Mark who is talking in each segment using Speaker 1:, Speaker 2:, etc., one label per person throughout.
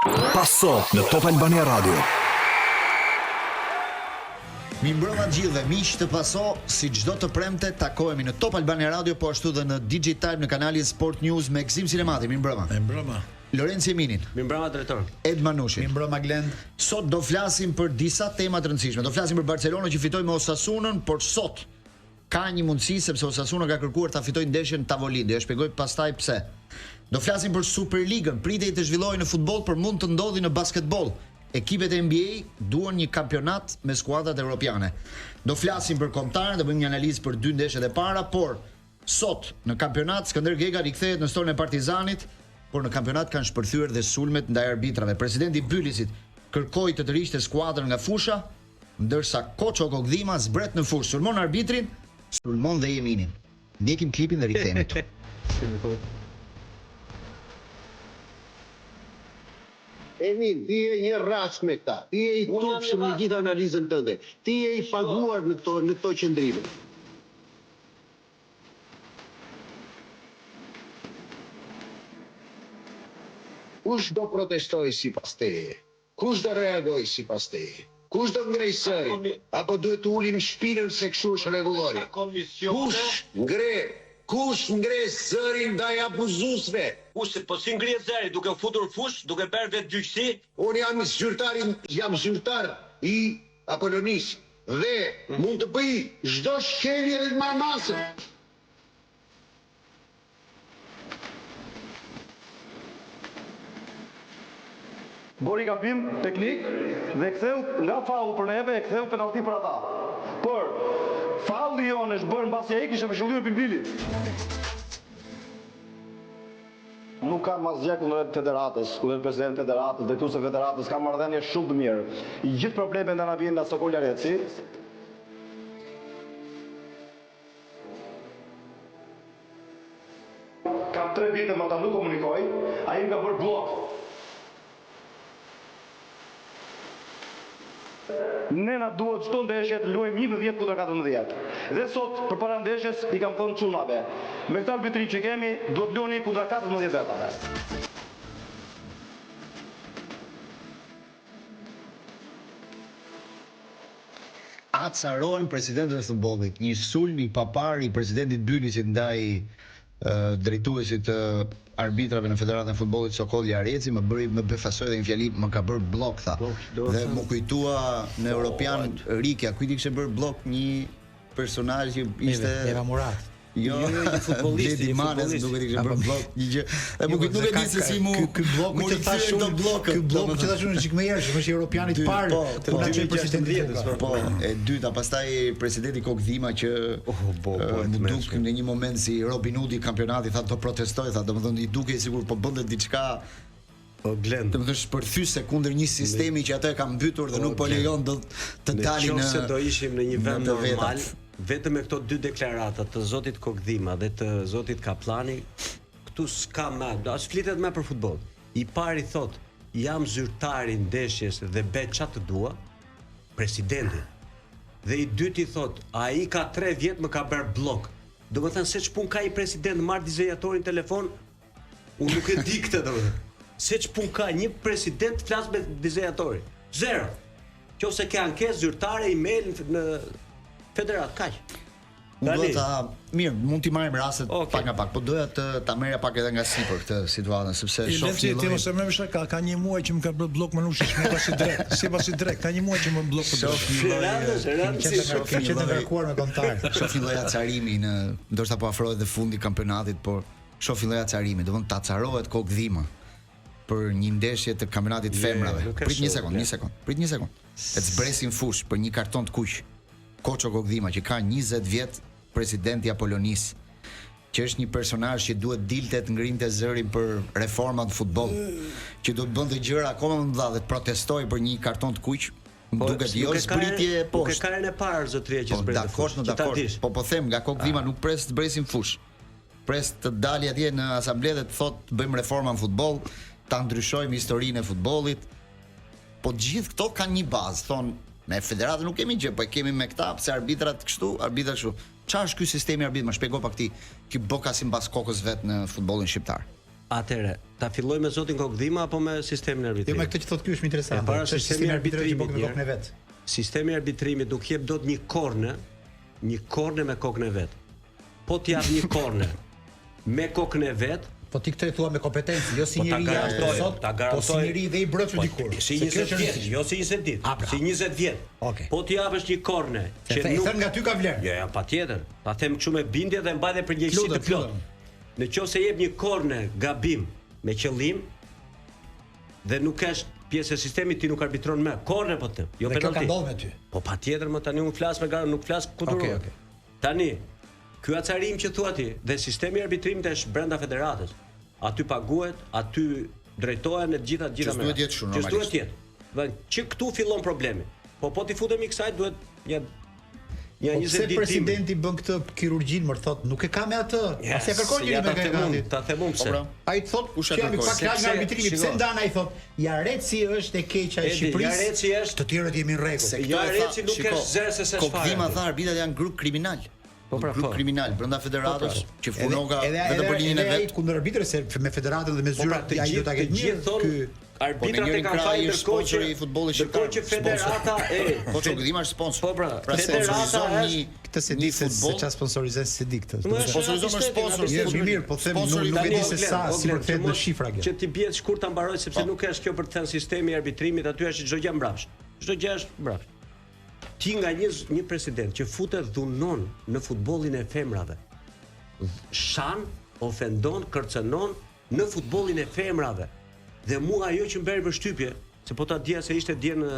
Speaker 1: Paso në Top Albania Radio.
Speaker 2: Mirëmbrëma gjithëve, miq të Paso, si çdo të premte takohemi në Top Albania Radio, po ashtu dhe në Digital në kanalin Sport News me Gzim Sinemati. Mirëmbrëma.
Speaker 3: Mirëmbrëma.
Speaker 2: Lorenzo Eminin.
Speaker 4: Mirëmbrëma drejtor.
Speaker 2: Ed Manushi.
Speaker 3: Mirëmbrëma Glend.
Speaker 2: Sot do flasim për disa tema të rëndësishme. Do flasim për Barcelonën që fitoi me Osasunën, por sot ka një mundësi sepse Osasuna ka kërkuar ta fitojë ndeshjen tavolinë. Do shpjegoj pastaj pse. Do flasim për Superligën, pritej të zhvillohej në futboll, por mund të ndodhi në basketboll. Ekipet e NBA duan një kampionat me skuadrat evropiane. Do flasim për kombëtarën, do bëjmë një analizë për dy ndeshjet e para, por sot në kampionat Skënder Gega rikthehet në storën e Partizanit, por në kampionat kanë shpërthyer dhe sulmet ndaj arbitrave. Presidenti Bylisit kërkoi të tërhiqte skuadrën nga fusha, ndërsa Koço Kogdhima zbret në fushë, sulmon arbitrin, sulmon dhe Eminin. Ndjekim klipin dhe rikthehemi këtu.
Speaker 5: Emin, ti je një rast me këta. Ti je i turpshëm në gjithë analizën tënde. Ti je i paguar në këto qëndrime. Kush do protestoj sipas teje? Kush do reagoj sipas teje? Kush do ngrej zërin? Apo duhet të ulim shpinën se kështu është rregullori? Kush ngre zërin ndaj abuzuesve?
Speaker 4: Po si ngrihet zëri, duke futur fush, duke bërë vetë gjyqësi?
Speaker 5: Unë jam zyrtar i Apollonis dhe mund të bëj çdo shkelje dhe të marr masën.
Speaker 6: Bori gabim teknik dhe ktheu nga faul për neve e ktheu penallti për ata. Por faulli jonë është bërë mbasi ai kishte përshëlluar Bilbilin. Nuk kam asgjë kundër federatës, kundër presidentit të federatës, drejtuesve të federatës, kam marrëdhënie shumë të mirë. I gjithë problemet na vjen nga Sokol Areci. Kam 3 vite më ta nuk komunikoj, ai më ka bërë blok. Ne na duhet çdo ndeshje të luajmë 11-14. Dhe sot përpara ndeshjes i kam thënë çunave. Me këtë arbitri që kemi duhet luani kundër 14 vetave.
Speaker 2: Acarohen presidentët e futbollit. Një sulm i papar i presidentit Bylisit ndaj drejtuesit të arbitrave në Federatën e Futbollit Sokolli Areci më befasoi dhe një fjali më ka bërë blok tha. Dhe më kujtua në Europian Rikja, kujt i kishte bërë blok një personazh që ishte
Speaker 3: Eva Murat.
Speaker 2: Jo, një futbollist, duket i kishte bërë blok një gjë. E më kujtua vetë se si ky blok që thash unë ky blok që thash unë çik më herë, është Europiani i parë, puna që presidentit. Po, e dyta, pastaj presidenti Kogdhima që më duk në një moment si Robin Hood i kampionatit, tha do protestoj, tha domethënë i dukej sikur po bënte diçka
Speaker 4: Glend.
Speaker 2: Domethënë shpërthyse kundër një sistemi që ato e kanë mbytur dhe nuk po lejon dot të dalin
Speaker 4: nëse do ishim në një vend normal, vetëm me këto dy deklarata të zotit Kogdhima dhe të zotit Kaplani, këtu s'ka më, as flitet më për futboll. I pari thot, jam zyrtari ndeshjes dhe bëj çfarë të dua, presidenti. Dhe i dyti thot, ai ka 3 vjet më ka bërë blok. Domethënë se ç'pun ka i president marr dizajatorin telefon, unë nuk e di këtë domethënë. Se ç'pun ka një president flas me dizajatorin. Zero. Qofse ke ankesë zyrtare, email në federat kaq.
Speaker 2: Mirë, mund t'i marrim rastet pak nga pak, po doja ta merja pak edhe nga sipër këtë situatën, sepse shoh një lloj.
Speaker 3: Ose më shumë ka një muaj që më ka bërë blok Manushi, sipas i drejt, ka një muaj që më blok për blok. Ka qenë ngarkuar me kontar.
Speaker 2: Shoh një lloj acarimi në, ndoshta po afrohet dhe fundi i kampionatit, por shoh një lloj acarimi, do të thonë ta acarohet Kogdhima për një ndeshje të kampionatit femrave. Prit një sekond. E zbresin fush për një karton të kuq. Koço Kogdhima që ka 20 vjet presidenti i Apollonis, që është një personazh që duhet dilte të ngrinte zërin për reforma në futboll, që do të bënte gjëra akoma më të mëdha dhe të protestojë për një karton të kuq, duket jo zbritje poshtë.
Speaker 4: Nuk e kanë e parë zotëria që zbret.
Speaker 2: Dakor. Po them nga Kogdhima nuk pres të bresin fush. Pres të dalë atje në asamble dhe të thotë të bëjmë reforma në futboll, ta ndryshojmë historinë e futbollit. Po gjithë këto kanë një bazë, thonë me federatën nuk kemi gjë, po e kemi me këta, pse arbitrat kështu, arbitrat kështu. Çfarë është ky sistemi arbitri? Më shpjego pak ti. Ky boka si mbas kokës vet në futbollin shqiptar.
Speaker 4: Atëre, ta filloj me zotin Kokdhima apo me sistemin e arbitrimit?
Speaker 3: Jo, me këtë që thotë ky është më interesant.
Speaker 4: Para sistemi arbitrimit
Speaker 3: me kokën e vet.
Speaker 4: Sistemi i arbitrimit nuk jep dot një korne me kokën e vet. Po të jap një korne me kokën e vet,
Speaker 3: po ti këtë thua me kompetencë, jo si njëri jashtë sot, po si njëri dhe i brëfë dikur.
Speaker 4: Si 20 vjet, jo si 20 ditë, si 20 vjet. Po ti japësh një korne
Speaker 3: që nuk thën nga ty ka vlerë.
Speaker 4: Jo, patjetër. Ta them kështu me bindje dhe mbaj dhe përgjegjësi të plot. Nëse jep një korne gabim me qëllim dhe nuk është pjesë e sistemit, ti nuk arbitron më. Korne po them, jo penalti.
Speaker 3: Kjo ka ndodhur me ty.
Speaker 4: Po patjetër, më tani unë flas me garë, nuk flas kulturor. Tani ky acarim që thua ti dhe sistemi i arbitrimit është brenda federatës. Aty paguhet, aty drejtohen e gjitha me.
Speaker 2: Që duhet jetë shumë normalisht.
Speaker 4: Që duhet jetë. Dhe që këtu fillon problemi. Po ti futemi kësaj duhet një 20 ditë.
Speaker 3: Se presidenti bën këtë kirurgjin, më thot, nuk e ka me atë. Pasi e kërkon një nga
Speaker 4: ta themum pse.
Speaker 3: Ai thot, që jam pak larg nga arbitrimi, pse ndan ai thot, Jareci është e keqja e Shqipërisë.
Speaker 4: Jareci është,
Speaker 3: të tjerët jemi në rregull.
Speaker 4: Jareci nuk është zërse se çfarë.
Speaker 2: Kokdhima tha arbitrat janë grup kriminal. Grup kriminal brenda federatës që punon nga vetë për linjën e vet.
Speaker 3: Kundër arbitrave se me federatën dhe me zyrat ai do ta ketë një
Speaker 4: ky arbitrat e kanë fajin
Speaker 2: sponsor i futbollit shqiptar.
Speaker 4: Që federata
Speaker 2: po Kokdhima është sponsor.
Speaker 4: Po pra, federata është
Speaker 3: këtë se di se çfarë sponsorizon se di këtë.
Speaker 2: Sponsorizon me sponsor.
Speaker 3: Je mirë, po them nuk e di se sa si përkthehet në shifra kjo.
Speaker 4: Që ti bie shkurt ta mbaroj sepse nuk është kjo për të thënë sistemi i arbitrimit, aty është çdo gjë mbrapsht. Çdo gjë është mbrapsht. Ti nga një president që futet dhunon në futbollin e femrave, shan, ofendon, kërcënon në futbollin e femrave. Dhe mua ajo që mberi përshtypje, se po ta dija se ishte dje në,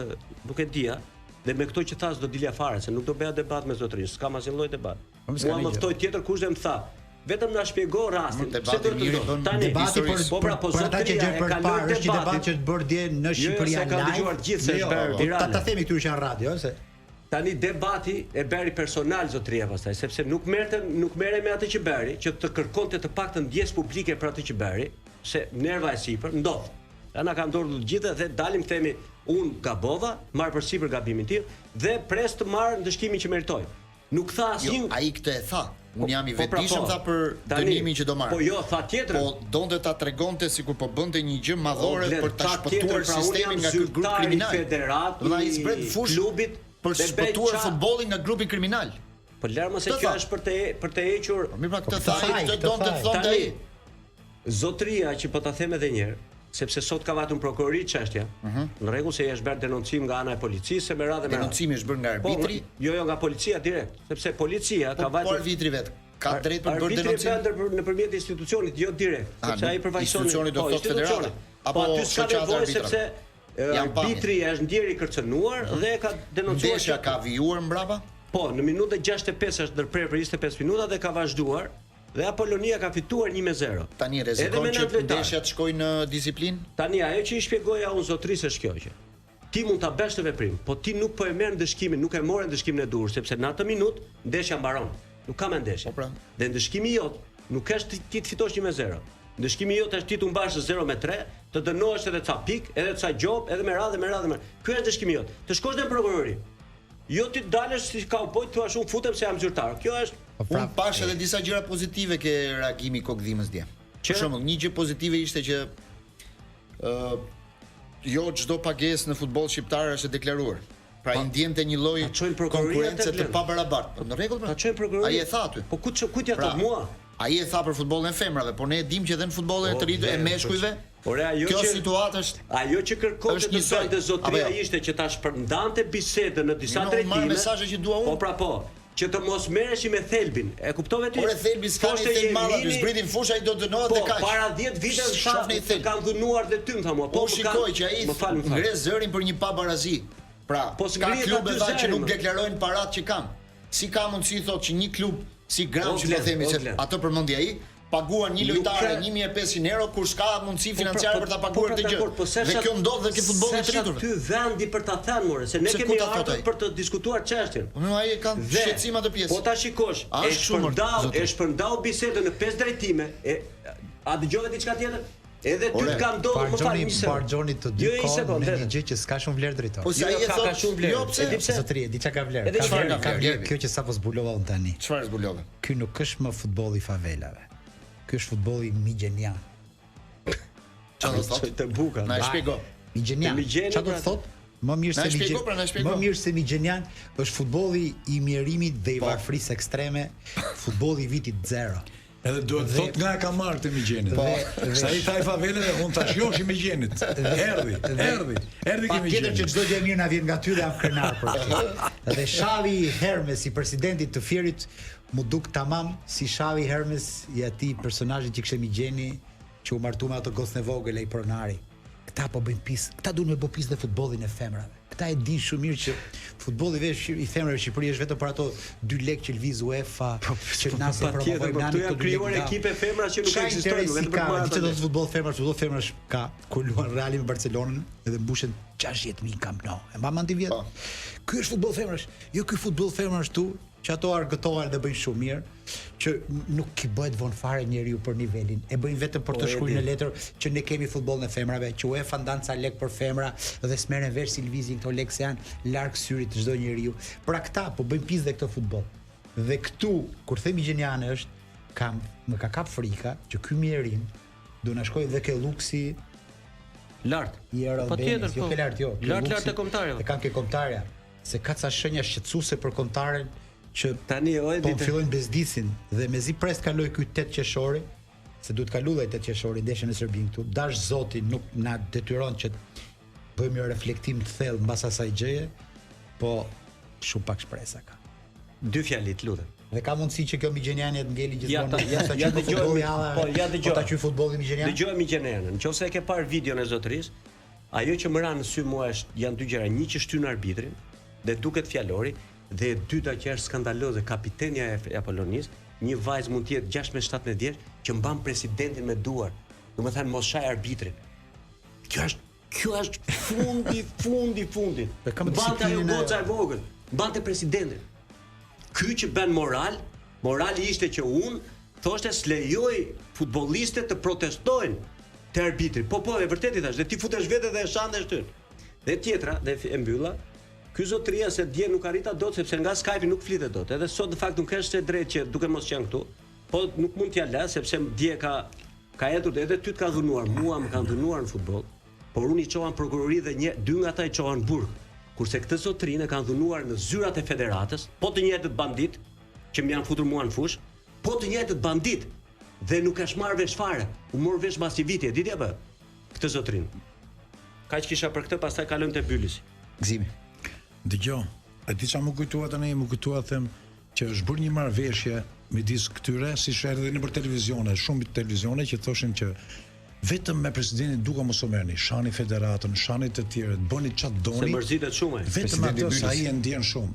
Speaker 4: nuk e dija, dhe me këto që thas do dilja fare, se nuk do bëja debat me zotërinë, s'kam asnjë lloj debat. Mua më ftoi tjetër kush dhe më tha, vetëm na shpjego rastin. Pse do të do? Tani
Speaker 3: debati për ata që gjën për parë, është një debat që bër dje në Shqipëri live. Ta themi këtu që janë radio, se
Speaker 4: tani debati e bëri personal zotëria pastaj, sepse nuk merre me atë që bëri, që të kërkonte të paktën ndjes publike për atë që bëri, se nerva e sipër ndodh. Ana ka ndodhur të gjitha dhe dalim themi un gabova, marr përsipër gabimin tim dhe pres të marr ndëshkimin që meritoj. Nuk tha asnjë.
Speaker 2: Ai këtë e tha. Un jam i vetëdijshëm tha për dënimin që do marr.
Speaker 4: Po jo, tha tjetër.
Speaker 2: Po donte ta tregonte sikur po bënte një gjë madhore për ta shpëtuar sistemin nga ky grup kriminal. Do ai zbret fush klubit për të shpëtuar futbollin nga grupi kriminal.
Speaker 4: Po lart mos e kjo është për të hequr.
Speaker 2: Mirë, pra këtë tha ai, këtë donte të thonte ai.
Speaker 4: Zotëria që po ta them edhe një herë, sepse sot ka vatur prokurori çështja. Në rregull se është bërë denoncim nga ana e policisë me radhë me.
Speaker 2: Denoncimi është bërë nga arbitri?
Speaker 4: Jo, nga policia direkt, sepse policia ka vatur.
Speaker 2: Po arbitri vet ka drejt për bërë denoncim.
Speaker 4: Arbitri nëpërmjet institucionit, jo direkt, sepse ai përfaqëson
Speaker 2: institucionin do thotë federata.
Speaker 4: Apo aty s'ka nevojë sepse arbitri është ndjer i kërcënuar dhe ka denoncuar.
Speaker 2: Ndeshja ka vijuar mbrapa?
Speaker 4: Po, në minutën 65 është ndërprerë për 25 minuta dhe ka vazhduar. Dhe Apolonia ka fituar 1-0.
Speaker 2: Tani rrezikon që ndeshja të shkojë në disiplinë?
Speaker 4: Tani ajo që i shpjegoja unë zotërisë është kjo që ti mund ta bësh të veprim, po ti nuk po e merr ndëshkimin, nuk e morë ndëshkimin e duhur, sepse në atë minutë ndeshja mbaron. Nuk ka më ndeshje. Dhe ndëshkimi jot nuk është ti të fitosh 1-0. Ndëshkimi jot është ti të mbash 0-3, të dënohesh edhe ca pik, edhe ca gjop, edhe me radhë. Ky është ndëshkimi jot. Të shkosh në prokurori. Jo ti dalësh si kauboj thua shumë futem se jam zyrtar. Kjo është
Speaker 2: un pash edhe disa gjëra pozitive ke reagimi i Kokdhimës dje. Për shembull, një gjë pozitive ishte që jo çdo pagesë në futboll shqiptar është e deklaruar. Pra i ndjente një lloj konkurrence të pabarabartë. Në rregull pra. Ai e tha aty.
Speaker 4: Po ku ja thot mua?
Speaker 2: Ai e tha për futbollin e femrave, por ne e dimë që edhe në futbollin e të rritur e meshkujve. Kjo situatë është
Speaker 4: ajo që kërkonte të bëjë zotëria ishte që ta shpërndante bisedën në disa drejtime.
Speaker 2: Mesazhe që dua unë.
Speaker 4: Po pra po, që të mos merreshi me thelbin. E kuptove ti?
Speaker 2: Por thelbi s'ka një thel madh, aty zbritin fush ai do dënohet dhe kaq.
Speaker 4: Po para 10 viteve kanë dhunuar dhe ty tha mua.
Speaker 2: Po shikoj që ai ngre zërin për një pabarazi. Pra, ka klube që nuk deklarojnë parat që kanë. Si ka mundësi thotë që një klub si Gramsci le themi se ato përmendi ai paguan një lojtare 1500 euro kur s'ka mundësi financiare për ta paguar këtë gjë. Dhe kjo ndodh dhe ke futbollin e rritur.
Speaker 4: Ty vendi për ta thënë more se ne kemi ardhur për të diskutuar çështjen.
Speaker 2: Po ai ka shqetësim atë pjesë.
Speaker 4: Po ta shikosh, e shpërndau bisedën në 5 drejtime, a dëgjove diçka tjetër? Edhe ty kam ndodhur më fal një
Speaker 3: Barxhoni të dy kohë në një gjë që s'ka shumë vlerë drejtor.
Speaker 2: Po si ai e thotë shumë vlerë. Jo pse?
Speaker 3: Zotëri, di çka ka vlerë. Ka vlerë kjo që sapo zbulova unë tani.
Speaker 2: Çfarë zbulove?
Speaker 3: Ky nuk është më futbolli i favelave. Ky është futbolli migjenian.
Speaker 2: Çfarë do thotë?
Speaker 4: Të buka.
Speaker 2: Na shpjego.
Speaker 3: Migjenian. Çfarë do të thotë? Më mirë se Migjenian është futbolli i mjerimit dhe i varfërisë ekstreme, futbolli i vitit 0.
Speaker 7: Edhe duhet thot nga e ka marrë të Migjenit. Sa i tha i favele dhe unë tash josh i Migjenit. Erdhi ke
Speaker 3: Patjetër
Speaker 7: Migjenit.
Speaker 3: që çdo gjë mirë na vjen nga ty dhe jam krenar për këtë. Dhe Shavi Hermes i presidentit të Fierit mu duk tamam si Shavi Hermes i atij personazhi që kishte Migjeni që u martu me ato gocën e vogël ai pronari. Këta po bëjnë pis, këta duan me bë pis dhe futbollin e femrave. Këta e din shumë mirë që futbolli i femrave në Shqipëri është vetëm për ato 2 lekë që lviz UEFA, që na se promovojnë
Speaker 4: nani këto krijuar ekipe femra që nuk ekzistojnë, vetëm për para.
Speaker 3: Çdo futboll femrash ka ku luan Reali me Barcelonën dhe mbushin 60.000 Camp Nou. E mba mend vjet. Ky është futboll femrash. Jo ky futboll femrash tu që ato argëtohen dhe bëjnë shumë mirë, që nuk i bëhet von fare njeriu për nivelin. E bëjnë vetëm për të shkruar në letër që ne kemi futbollin e femrave, që UEFA ndan ca lek për femra dhe s'merren vesh si lvizin këto lek se janë larg syrit të çdo njeriu. Pra këta po bëjnë pis dhe këtë futboll. Dhe këtu kur themi gjeniane është më ka kap frika që ky mjerim do na shkojë dhe ke luksi
Speaker 4: lart.
Speaker 3: Patjetër, jo ke lart, jo.
Speaker 4: Lart e kombëtarëve.
Speaker 3: E kanë ke kombëtarja, se ka ca shenja shqetësuese për kombëtaren që
Speaker 4: tani
Speaker 3: po fillojnë bezdisin dhe mezi pres kaloj ky 8 qershori, se duhet kalu dhe 8 qershori ndeshjen e Serbisë këtu. Dash Zoti nuk na detyron që bëjmë një reflektim të thellë mbas asaj gjëje, po shumë pak shpresa ka.
Speaker 4: 2 fjali, lutem.
Speaker 3: Dhe ka mundësi që kjo Migjeniani të ngeli gjithmonë. Ja dëgjoj. Ta qy futbolli Migjenian.
Speaker 4: Dëgjoj Migjenianën. Nëse e ke parë videon e zotërisë, ajo që më ran në sy mua janë 2 gjëra, një që shtyn arbitrin dhe duket fjalori, dhe e dyta që është skandaloze, kapitenja e Apollonisë, një vajzë mund të jetë 16-17 vjeç që mban presidentin me duar. Domethënë mos shaj arbitrin. Kjo është fundi. Mbante ajo goca e vogël, mbante presidentin. Ky që bën morali ishte që unë thoshte s'lejoj futbollistët të protestojnë te arbitri. Po, e vërtetë thash, dhe ti futesh vetë dhe e shande shtyn. Dhe tjetra, dhe e mbylla, ky zotëria se dje nuk arrita dot sepse nga Skype nuk flitet dot. Edhe sot në fakt nuk është e drejtë që duke mos qenë këtu, po nuk mund t'ja lë sepse dje ka ecur edhe ty të ka dhunuar, mua më kanë dhunuar në futboll, por unë i çoha në prokurori dhe 2 nga ata i çohan në burg. Kurse këtë zotrinë kanë dhunuar në zyrat e federatës, po të njëjtët bandit që më janë futur mua në fush, po të njëjtët bandit dhe nuk është marrë vesh fare. U mor vesh mbas i viti, e ditja bë. Këtë zotrinë. Kaq kisha për këtë, pastaj kalojmë te Bylisi.
Speaker 2: Gzimi.
Speaker 7: Dëgjoj, e di çfarë më kujtoa tani, më kujtoa them që është bërë një marrëveshje midis këtyre, siç erdhi në televizione, shumë televizione që thoshin që vetëm me presidentin duka mos u merrni, shani federatën, shani të tjerët, bëni çfarë doni.
Speaker 4: Se mërzitet shumë.
Speaker 7: Vetëm atë sa ai e ndjen shumë.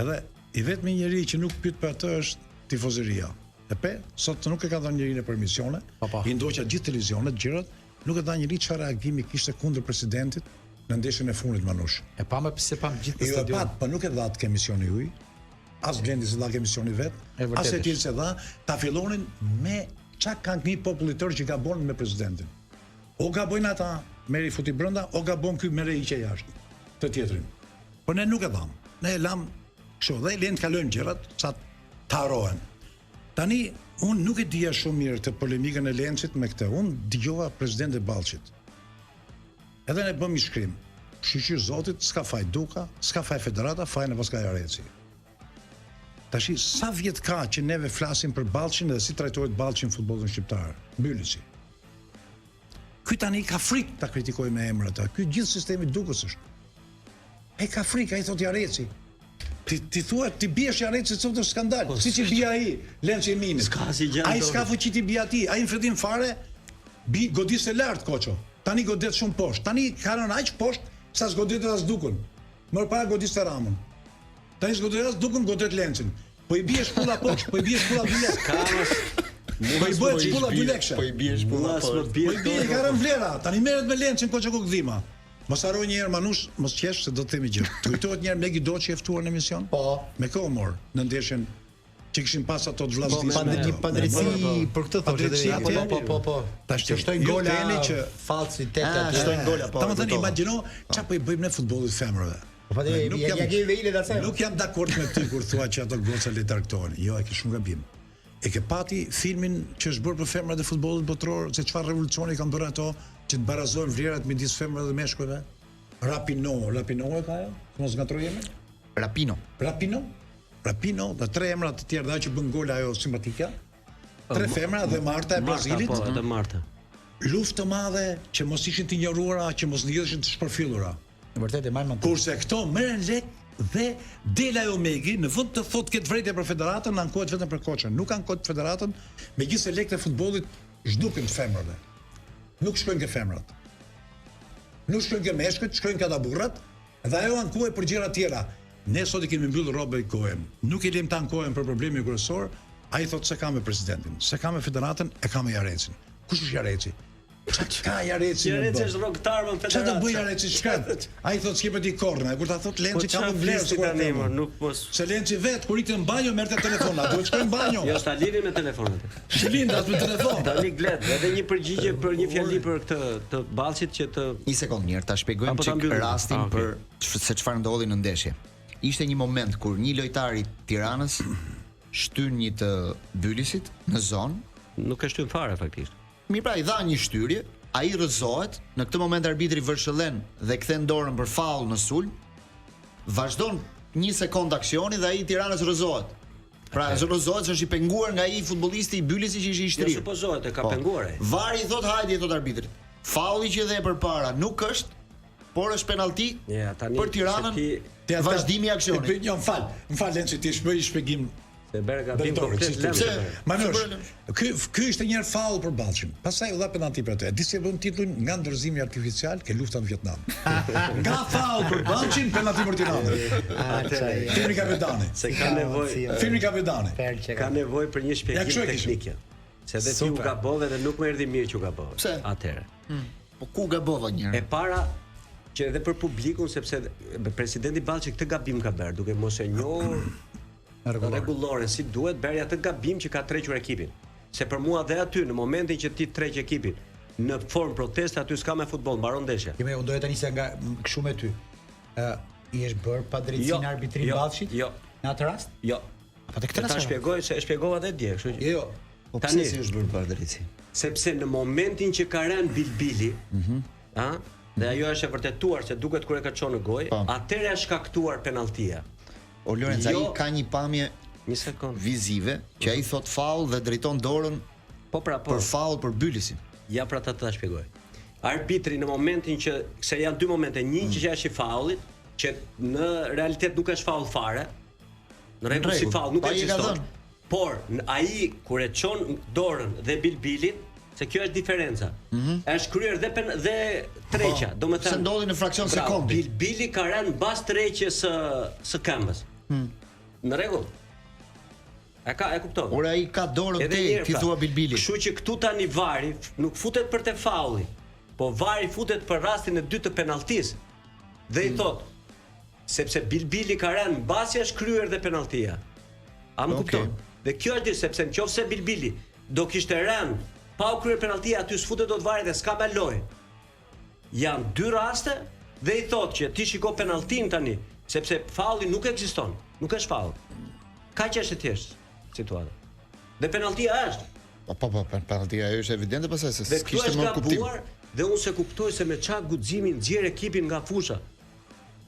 Speaker 7: Edhe i vetmi njeri që nuk pyet për atë është tifozëria. Sot nuk e ka dhënë njëri në permisione, i ndoqa gjithë televizionet, gjërat, nuk e dha njëri çfarë reagimi kishte kundër presidentit në ndeshjen e fundit Manush.
Speaker 3: E pa më pse pa gjithë në stadion.
Speaker 7: Po nuk e dha atë emisioni juaj. As Blendi se dha emisioni vet, as e tjerë se dha, ta fillonin me çka kanë një populli tërë që gabon me presidentin. O gabojnë ata, merri futi brenda, o gabon ky merri hiqe jashtë. Të tjetrin. Po ne nuk e dham. Ne e lam kështu dhe lën të kalojnë gjërat, sa të harohen. Tani unë nuk e dija shumë mirë të polemikën e Lencit me këtë. Unë dëgjova presidentin e Ballçit. Edhe ne bëm i shkrim. Shqyqyr Zotit, s'ka faj Duka, s'ka faj Federata, fajnë e paska Jareci. Tashi, sa vjet ka që neve flasim për Ballçin dhe si trajtohet Ballçi në futbollin shqiptar? Bylisi. Ky tani ka frikë ta kritikojë me emra ata. Ky gjithë sistemi Dukës është. E ka frikë, ai thot Jareci. Ti thua ti biesh Jareci sot është skandal. Siç i bie ai, Lenci Eminit.
Speaker 4: S'ka si gjë.
Speaker 7: Ai s'ka fuqi ti bie atij. Ai në fillim fare godiste lart Koço. Tani godet shumë poshtë. Tani ka rënë aq poshtë sa s'godet as Dukën. Më para godiste Ramën. Tani s'godet as Dukën, godet Lencin. Po i bie shpulla poshtë, po i bie shpulla 2 lekë. Po i bëhet shpulla 2 lekë.
Speaker 2: Po i bie shpulla poshtë.
Speaker 7: Po i bie ka rënë vlera. Tani merret me Lencin Koço Kukdhima. Mos harroj një herë Manush, mos qesh se do të themi gjë. Kujtohet një herë Megi Doçi e ftuar në emision?
Speaker 3: Po.
Speaker 7: Me Komor në ndeshjen që kishin pas ato të vllazërisë.
Speaker 3: Po, pandreci për këtë thoshte. Po.
Speaker 7: Tash
Speaker 3: që shtojnë gola që falsitet atë.
Speaker 2: Shtojnë gola po.
Speaker 7: Domethënë imagjino çfarë po i bëjmë ne futbollit femrave.
Speaker 3: Po ja gjej veile datë.
Speaker 7: Nuk jam dakord me ty kur thua që ato goca le tarktohen. Jo, e ke shumë gabim. E ke pati filmin që është bërë për femrat e futbollit botror, se çfarë revolucioni kanë bërë ato që të barazojnë vlerat midis femrave dhe meshkujve. Rapino e ka ajo? Mos ngatroj jemi? Rapino, dhe 3 emra të tjerë, dhe që bën gol ajo simpatika. 3 femra dhe Marta e Brazilit.
Speaker 4: Po, edhe Marta.
Speaker 7: Luftë të madhe që mos ishin të injoruara, që mos lidheshin të shpërfillura.
Speaker 3: Vërtet e marrën.
Speaker 7: Kurse këto merren lek dhe del ajo Megi, në vend të thotë këtë vrejtje për federatën, ankohet vetëm për koçën. Nuk ankohet federatën, megjithëse lekët e futbollit zhduken të femrave. Nuk shkojnë ke femrat. Nuk shkojnë ke meshkët, shkojnë ka burrat, dhe ajo ankohet për gjëra tjera. Ne sot i kemi mbyllur Robert Cohen. Nuk i lëm të ankohen për problemin kryesor. Ai thotë se ka me presidentin, se ka me federatën, e ka me Jarecin. Kush është Jareci? Çka ka Jareci?
Speaker 4: Jareci është rrogtar me federatë.
Speaker 7: Çfarë do bëj Jareci shkret? Ai thotë s'ke ti korrë, kur ta thotë Lenci ka më vlerë se
Speaker 4: tani, nuk mos.
Speaker 7: Se Lenci vet kur ikte në banjo merrte telefon, duhet shkojnë në banjo.
Speaker 4: Jo, sta lidhni me telefonat.
Speaker 7: Shilindat me telefon.
Speaker 4: Tani glet, edhe një përgjigje për një fjali për këtë të Ballçit që të
Speaker 2: Një sekond mirë, ta shpjegojmë çik rastin për se çfarë ndodhi në ndeshje. Ishte një moment kur një lojtar i Tiranës shtyn një të Bylisit në zonë,
Speaker 4: nuk e shtyn fare faktikisht.
Speaker 2: Mirë pra, i dha një shtyrje, ai rrëzohet, në këtë moment arbitri vërshëllen dhe kthen dorën për faull në sulm. Vazhdon 1 sekond aksioni dhe ai i Tiranës rrëzohet. Pra, rrëzohet se është i penguar nga ai futbollisti i Bylisit që ishte i shtrirë.
Speaker 4: Jo, supozohet e ka penguar ai.
Speaker 2: Vari i thot hajde, i thot arbitrit. Faulli që dhe përpara nuk është, por është penallti për Tiranën. Vazhdimi i aksionit.
Speaker 7: M'fal Lenci, ti shpëj shpjegim.
Speaker 4: Se Berga bim komplet lëmë.
Speaker 7: Manush, ky ishte një faull për Ballçin. Pastaj u dha penalti për atë. Disi e bën titullin nga ndërzimi artificial ke lufta në Vietnam. Nga faull për Ballçin, penalti për Tiranën. Filmi kapetani.
Speaker 4: Se ka nevojë.
Speaker 7: Filmi kapetani.
Speaker 4: Ka nevojë për një shpjegim teknik. Se dhe ti u gabove dhe nuk më erdhi mirë që u gabove. Atëherë.
Speaker 2: Po ku gabova njëherë?
Speaker 4: E para që edhe për publikun, sepse presidenti Ballçi këtë gabim ka bërë, duke mos e njohur rregulloren si duhet, bëri atë gabim që ka trequr ekipin. Se për mua dhe aty në momentin që ti treq ekipin në formë proteste, aty s'ka me futboll, mbaron ndeshja.
Speaker 3: Unë doja të nisja nga kështu me ty. I është bërë pa drejtësinë arbitrit Ballçit?
Speaker 4: Jo.
Speaker 3: Në atë rast?
Speaker 4: Jo.
Speaker 3: Po tek
Speaker 4: ta shpjegoj se e shpjegova edhe dje, kështu që.
Speaker 3: Jo.
Speaker 2: Po pse si është bërë pa drejtësi?
Speaker 4: Sepse në momentin që ka rënë Bilbili, dhe ajo është e vërtetuar se duket kur e ka çon në gojë, atëherë është shkaktuar penalltia.
Speaker 2: O Lorenz, ai ka një pamje vizive që ai thot faull dhe drejton dorën për faull për Bylisin.
Speaker 4: Ja pra ta shpjegoj. Arbitri në momentin që se janë 2 momente, një që është i faullit, që në realitet nuk është faull fare. Në rregull si faull nuk ekziston. Por ai kur e çon dorën dhe Bilbilin, se kjo është diferenca. Është kryer dhe treqja, domethënë
Speaker 2: se ndodhi në fraksion sekundi.
Speaker 4: Bilbili ka rënë mbas tërheqjes së këmbës. Në rregull. E kuptova.
Speaker 2: Ora ai ka dorën te ti thua Bilbili.
Speaker 4: Kështu që këtu tani vari nuk futet për te faulli, po vari futet për rastin e dytë të penalltisë. Dhe i thot, sepse Bilbili ka rënë mbasi është kryer dhe penalltia. A më kupton? Dhe kjo është sepse nëse Bilbili do kishte rënë pa u kryer penalltia, aty s'futet dot vari dhe s'ka me lojë. Janë 2 raste dhe i thot që ti shiko penalltin tani, sepse faulli nuk ekziston, nuk është faull. Kaq është e thjeshtë situata. Dhe penalltia është.
Speaker 2: Po, penalltia është evidente pastaj se
Speaker 4: s'kishte më kuptim. Dhe unë se kuptoj se me çfarë guximi nxjerr ekipin nga fusha.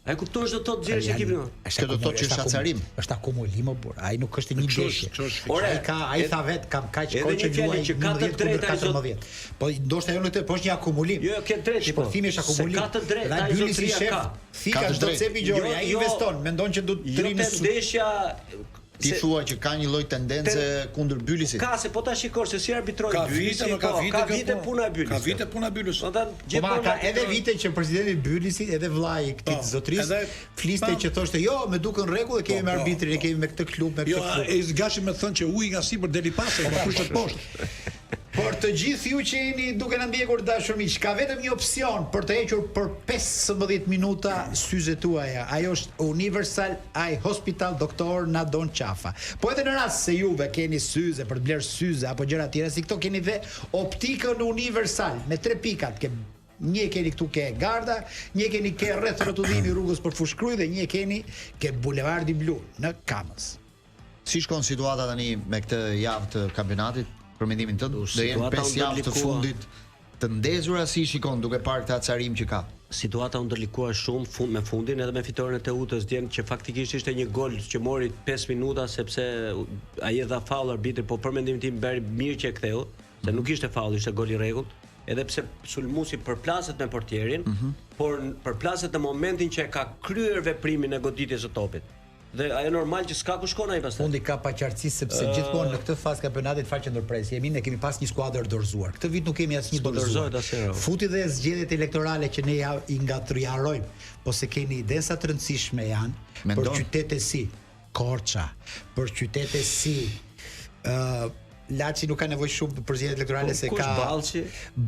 Speaker 4: Ai kupton se do të nxjerrësh ekipin.
Speaker 2: Kjo do të thotë që është acarim.
Speaker 3: Është akumulim por ai nuk është një ndeshje. Ai tha vet kam kaq kohë që luaj
Speaker 4: që ka të drejtë ai zot.
Speaker 3: Po ndoshta jo në po është një akumulim.
Speaker 4: Jo, ke drejtë.
Speaker 3: Shpërthimi është akumulim.
Speaker 4: Ka të drejtë ai zotria ka.
Speaker 3: Fika çdo cepi gjori, ai investon, mendon që do të trinë
Speaker 4: ndeshja.
Speaker 2: Ti thua që ka një lloj tendence kundër Bylisit.
Speaker 4: Ka se po ta shikosh se si arbitroi
Speaker 7: Bylisi.
Speaker 4: Ka vite puna e Bylisit.
Speaker 7: Ka vite puna e Bylisit.
Speaker 3: Po ka edhe vite që presidenti Bylisi edhe vllai i këtij zotrisë fliste që thoshte jo, me duken rregull e kemi me arbitrin, e kemi me këtë klub, me këtë klub.
Speaker 7: Jo, e zgjashim me thënë që uji nga sipër deli pas, po kushtet poshtë.
Speaker 3: Por të gjithë ju që jeni duke na ndjekur dashur miq, ka vetëm një opsion për të hequr për 15 minuta syzet tuaja. Ajo është Universal Eye Hospital Doktor Nadon Qafa. Po edhe në rast se juve keni syze për të bler syze apo gjëra të tjera si këto, keni dhe optikën Universal me 3 pikat. Një keni këtu ke Garda, një keni ke rreth rrotullimi rrugës për Fushkruj dhe një keni ke Bulevardi Blu në Kamës.
Speaker 2: Si shkon situata tani me këtë javë të kampionatit? Për mendimin tënd, do jenë 5 javë të fundit të ndezura si shikon duke parë këtë acarim që ka?
Speaker 4: Situata u ndërlikuar shumë me fundin edhe me fitoren e Teutës djem që faktikisht ishte një gol që mori 5 minuta sepse ai e dha faull arbitri, po për mendimin tim bëri mirë që e ktheu, se nuk ishte faull, ishte gol i rregullt, edhe pse sulmuesi përplaset me portierin, por përplaset në momentin që e ka kryer veprimin e goditjes së topit. Dhe ajo normal që s'ka ku shkon ai pastaj.
Speaker 3: Fundi ka paqartësi sepse gjithmonë në këtë fazë kampionatit faqe ndërpresje ne kemi pas një skuadër dorëzuar. Këtë vit nuk kemi asnjë dorëzuar. Futi dhe zgjedhjet elektorale që ne i ngatriarojmë, po se keni idesa të rëndësishme janë për qytete si Korça, për qytete si Laçi nuk ka nevojë shumë për zgjedhjet elektorale se ka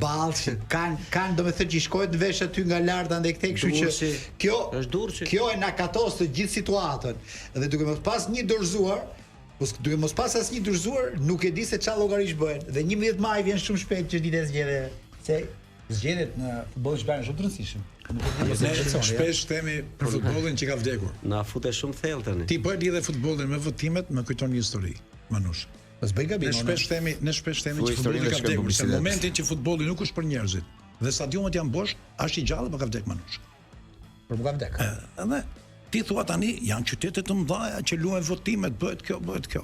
Speaker 3: Ballçi kanë domethënë që shkojnë vesh aty nga lart andaj këtej, kështu që kjo e nakatos të gjithë situatën. Dhe duke mos pas një dorëzuar, duke mos pas asnjë dorëzuar, nuk e di se çfarë llogarish bëhen. Dhe 11 maj vjen shumë shpejt që ditë zgjedhje, se zgjedhjet në futboll shqiptar janë shumë të rëndësishëm.
Speaker 7: Ne shpesh themi për futbollin që ka vdekur.
Speaker 4: Na futet shumë thellë tani.
Speaker 7: Ti bëj lidhje futbollin me votimet, më kujton një histori, Manush.
Speaker 3: Ne
Speaker 7: shpesh themi që futbolli ka vdekur, se në momentin që futbolli nuk është për njerëzit dhe stadiumet janë bosh, është i gjallë, po ka vdekur Manush.
Speaker 3: Por nuk ka vdekur.
Speaker 7: Edhe ti thua tani janë qytete të mëdha që luajnë votimet, bëhet kjo.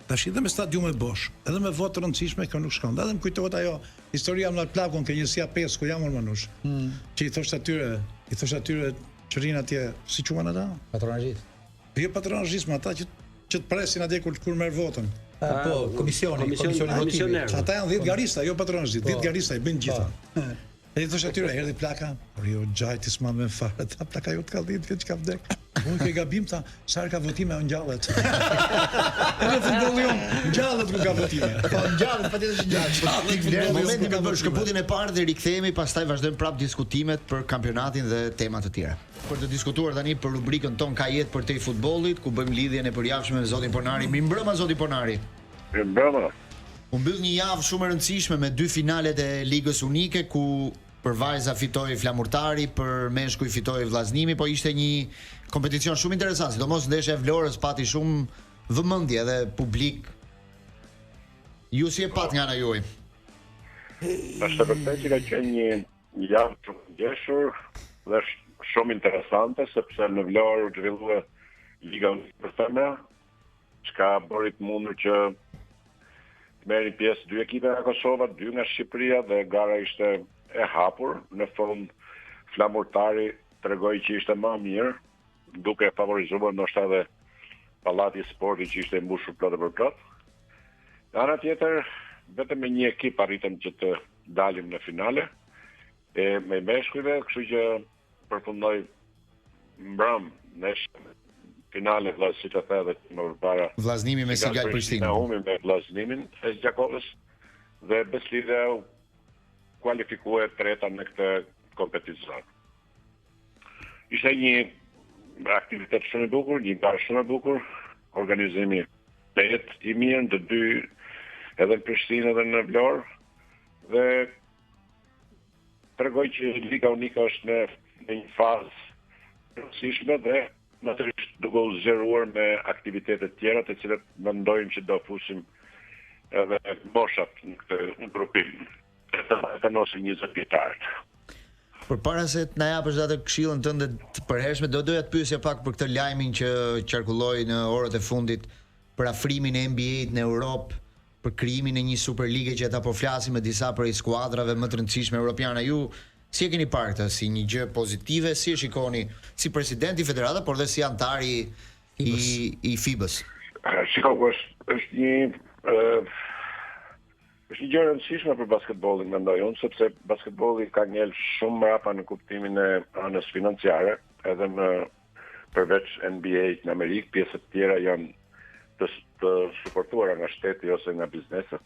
Speaker 7: Tash edhe me stadiumet bosh, edhe me votë të rëndësishme kjo nuk shkon. Edhe më kujtohet ajo historia me plakun ke njësia 5 ku jam Manush. Që i thoshte atyre çrin atje, si quhen ata?
Speaker 3: Patronazhist.
Speaker 7: Jo patronazhist, ata që të presin atje kur merr votën.
Speaker 3: Po, komisioni votimit.
Speaker 7: Ata janë 10 garista, jo patronazhist, 10 garista i bëjnë gjitha. E i thosh atyre, erdhi plaka, por jo gjajti s'ma me fare, ta plaka jo të ka 10 vjetë që ka vdek. Unë ke gabim ta, sarë ka votime o ngjallet. Edhe futbolli unë, ngjallet ku ka votime.
Speaker 3: Po, ngjallet, pa tjetër ngjallet.
Speaker 2: Në momentin që bësh shkëputjen e parë dhe rikthehemi, pastaj vazhdojmë prapë diskutimet për kampionatin dhe tema të tjera. Për të diskutuar tani për rubrikën ton Ka jetë për te futbollit, ku bëjmë lidhjen e përjavshme me zotin Ponari. Mirëmbrëma zoti Ponari.
Speaker 5: Mirëmbrëma.
Speaker 2: U mbyll një javë shumë e rëndësishme me 2 finalet e Ligës Unike, ku për vajza fitoi Flamurtari, për meshkuj fitoi Vllaznimi, po ishte një kompeticion shumë interesant, sidomos ndeshja e Vlorës pati shumë vëmendje dhe publik. Ju si e pat nga ana juaj?
Speaker 5: Është vërtet që ka qenë një javë shumë ngjeshur dhe shumë interesante, sepse në Vlorë u zhvillua Liga Unike për femra, çka bëri të mundur që të merrin pjesë 2 ekipe nga Kosova, 2 nga Shqipëria dhe gara ishte e hapur. Në fund Flamurtari tregoi që ishte më mirë, duke favorizuar ndoshta edhe Pallati i Sportit që ishte mbushur plot për plot. Ana tjetër, vetëm me një ekip arritëm që të dalim në finale me meshkujve, kështu që përfundoi mbrëm në finale si të the dhe më përpara
Speaker 2: Vllaznimi me Sigal Prishtinë.
Speaker 5: Ne humim me Vllaznimin e Gjakovës dhe Beslidja u kualifikuar treta në këtë kompeticion. Ishte një aktivitet shumë i bukur, një garë shumë e bukur, organizimi i mirë në të dy, edhe në Prishtinë edhe në Vlorë, dhe tregoj që Liga Unike është në një fazë rëndësishme dhe natyrisht duke u zgjeruar me aktivitetet tjera të cilat mendojmë që do fusim edhe moshat në këtë grupim. Të nosin 20 vjetarët.
Speaker 2: Përpara se të na japësh atë këshillën tënde të përhershme, doja të pyesja pak për këtë lajmin që qarkulloi në orët e fundit për afrimin e NBA-t në Europë, për krijimin e një Superlige që ata po flasin me disa prej skuadrave më të rëndësishme europiane. Ju si e keni parë këtë, si një gjë pozitive, si e shikoni si presidenti i federatës, por dhe si antari i FIBA-s?
Speaker 5: Shikoj, është një gjë e rëndësishme për basketbollin, mendoj unë, sepse basketbolli ka ngel shumë mrapa në kuptimin e anës financiare, edhe përveç NBA në Amerikë, pjesët tjera janë të suportuara nga shteti ose nga bizneset.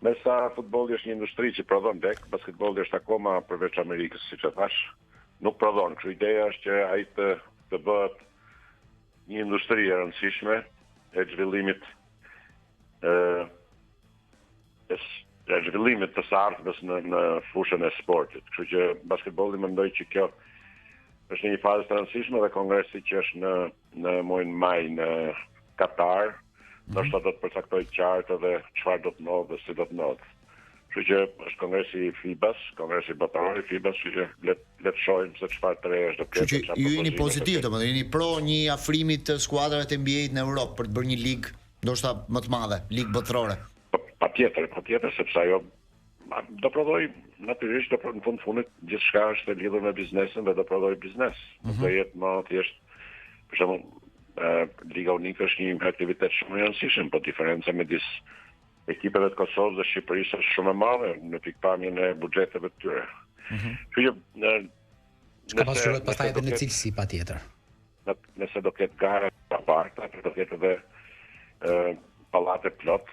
Speaker 5: Mesa futbolli është një industri që prodhon tek, basketbolli është akoma përveç Amerikës, siç e thash, nuk prodhon. Kështu ideja është që ai të bëhet një industri e rëndësishme e zhvillimit të së ardhmes në fushën e sportit. Kështu që basketbolli mendoj që kjo është një fazë të rëndësishme dhe kongresi që është në muajin maj në Katar, ndoshta do të përcaktoj qartë edhe çfarë do të ndodhë dhe si do të ndodhë. Kështu që është kongresi i FIBA-s, kongresi botëror i FIBA-s, kështu që le të shohim se çfarë të reja është do
Speaker 2: Kështu që ju jeni pozitiv, domethënë jeni pro një afrimi të skuadrave të NBA-t në Europë për të bërë një ligë ndoshta më të madhe, ligë botërore.
Speaker 5: Patjetër, sepse ajo do prodhoj natyrisht në fundit gjithçka është e lidhur me biznesin dhe do prodhoj biznes. Do jetë më thjesht, për shembull, Liga Unike është një aktivitet shumë i rëndësishëm, po diferenca midis ekipeve të Kosovës dhe Shqipërisë është shumë e madhe në pikpamjen e buxheteve të tyre. Kështu që
Speaker 3: ka pasur pastaj edhe në cilësi patjetër.
Speaker 5: Nëse do ketë gara të parta, do ketë edhe pallate plot,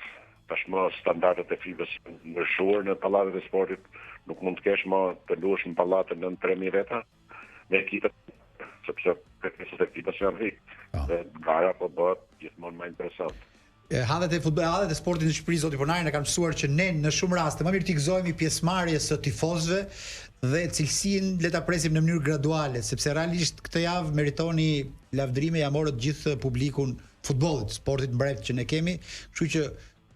Speaker 5: tashmë standardet e FIBA-s ndryshuar në pallatet e sportit, nuk mund të kesh më të luash në pallate nën 3000 veta me ekipet, sepse kërkesat e FIBA-s janë rikë. Dhe gara po bëhet gjithmonë më interesante.
Speaker 3: Hallet e sportit në Shqipëri, zoti Ponari, na kanë mësuar që ne në shumë raste më mirë të gëzojmë pjesëmarrjes së tifozëve dhe cilësinë le ta presim në mënyrë graduale, sepse realisht këtë javë meritoni lavdërime, ja morët gjithë publikun futbollit, sportit mbret që ne kemi, kështu që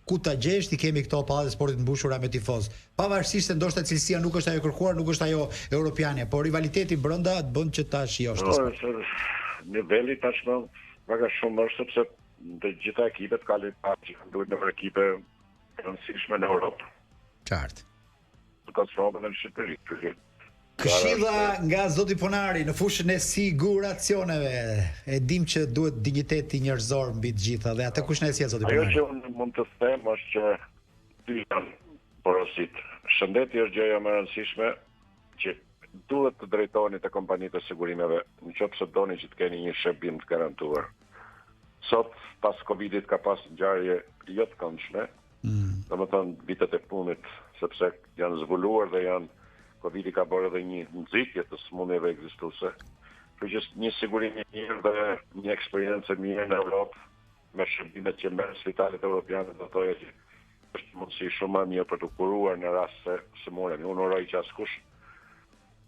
Speaker 3: ku ta gjesh ti kemi këto pallat e sportit mbushura me tifoz. Pavarësisht se ndoshta cilësia nuk është ajo kërkuar, nuk është ajo europiane, por rivaliteti brenda të bën që ta shijosh.
Speaker 5: Niveli tashmë paga shumë është sepse të gjitha ekipet kanë duhet në ekipe të rëndësishme në Europë.
Speaker 3: Qartë.
Speaker 5: Ka shumë në Shqipëri.
Speaker 3: Këshilla nga zoti Ponari në fushën e siguracioneve. E dim që duhet dinjiteti njerëzor mbi të gjitha dhe atë kush na e sjell zoti Ponari.
Speaker 5: Ajo që unë mund të them është që dy janë porosit. Shëndeti është gjëja më e rëndësishme që duhet të drejtoheni te kompanitë e sigurimeve nëse doni që të keni një shërbim të garantuar. Sot pas Covidit ka pas ngjarje jo të këndshme, domethënë vitet e fundit, sepse janë zbuluar dhe Covidi ka bërë edhe një nxitje të sëmundjeve ekzistuese. Kështu që një sigurim i mirë dhe një eksperiencë e mirë në Europë me shërbimet që merr spitalet europiane do thoya që është mundësi shumë më mirë për të kuruar në rast se sëmundje. Unë uroj që askush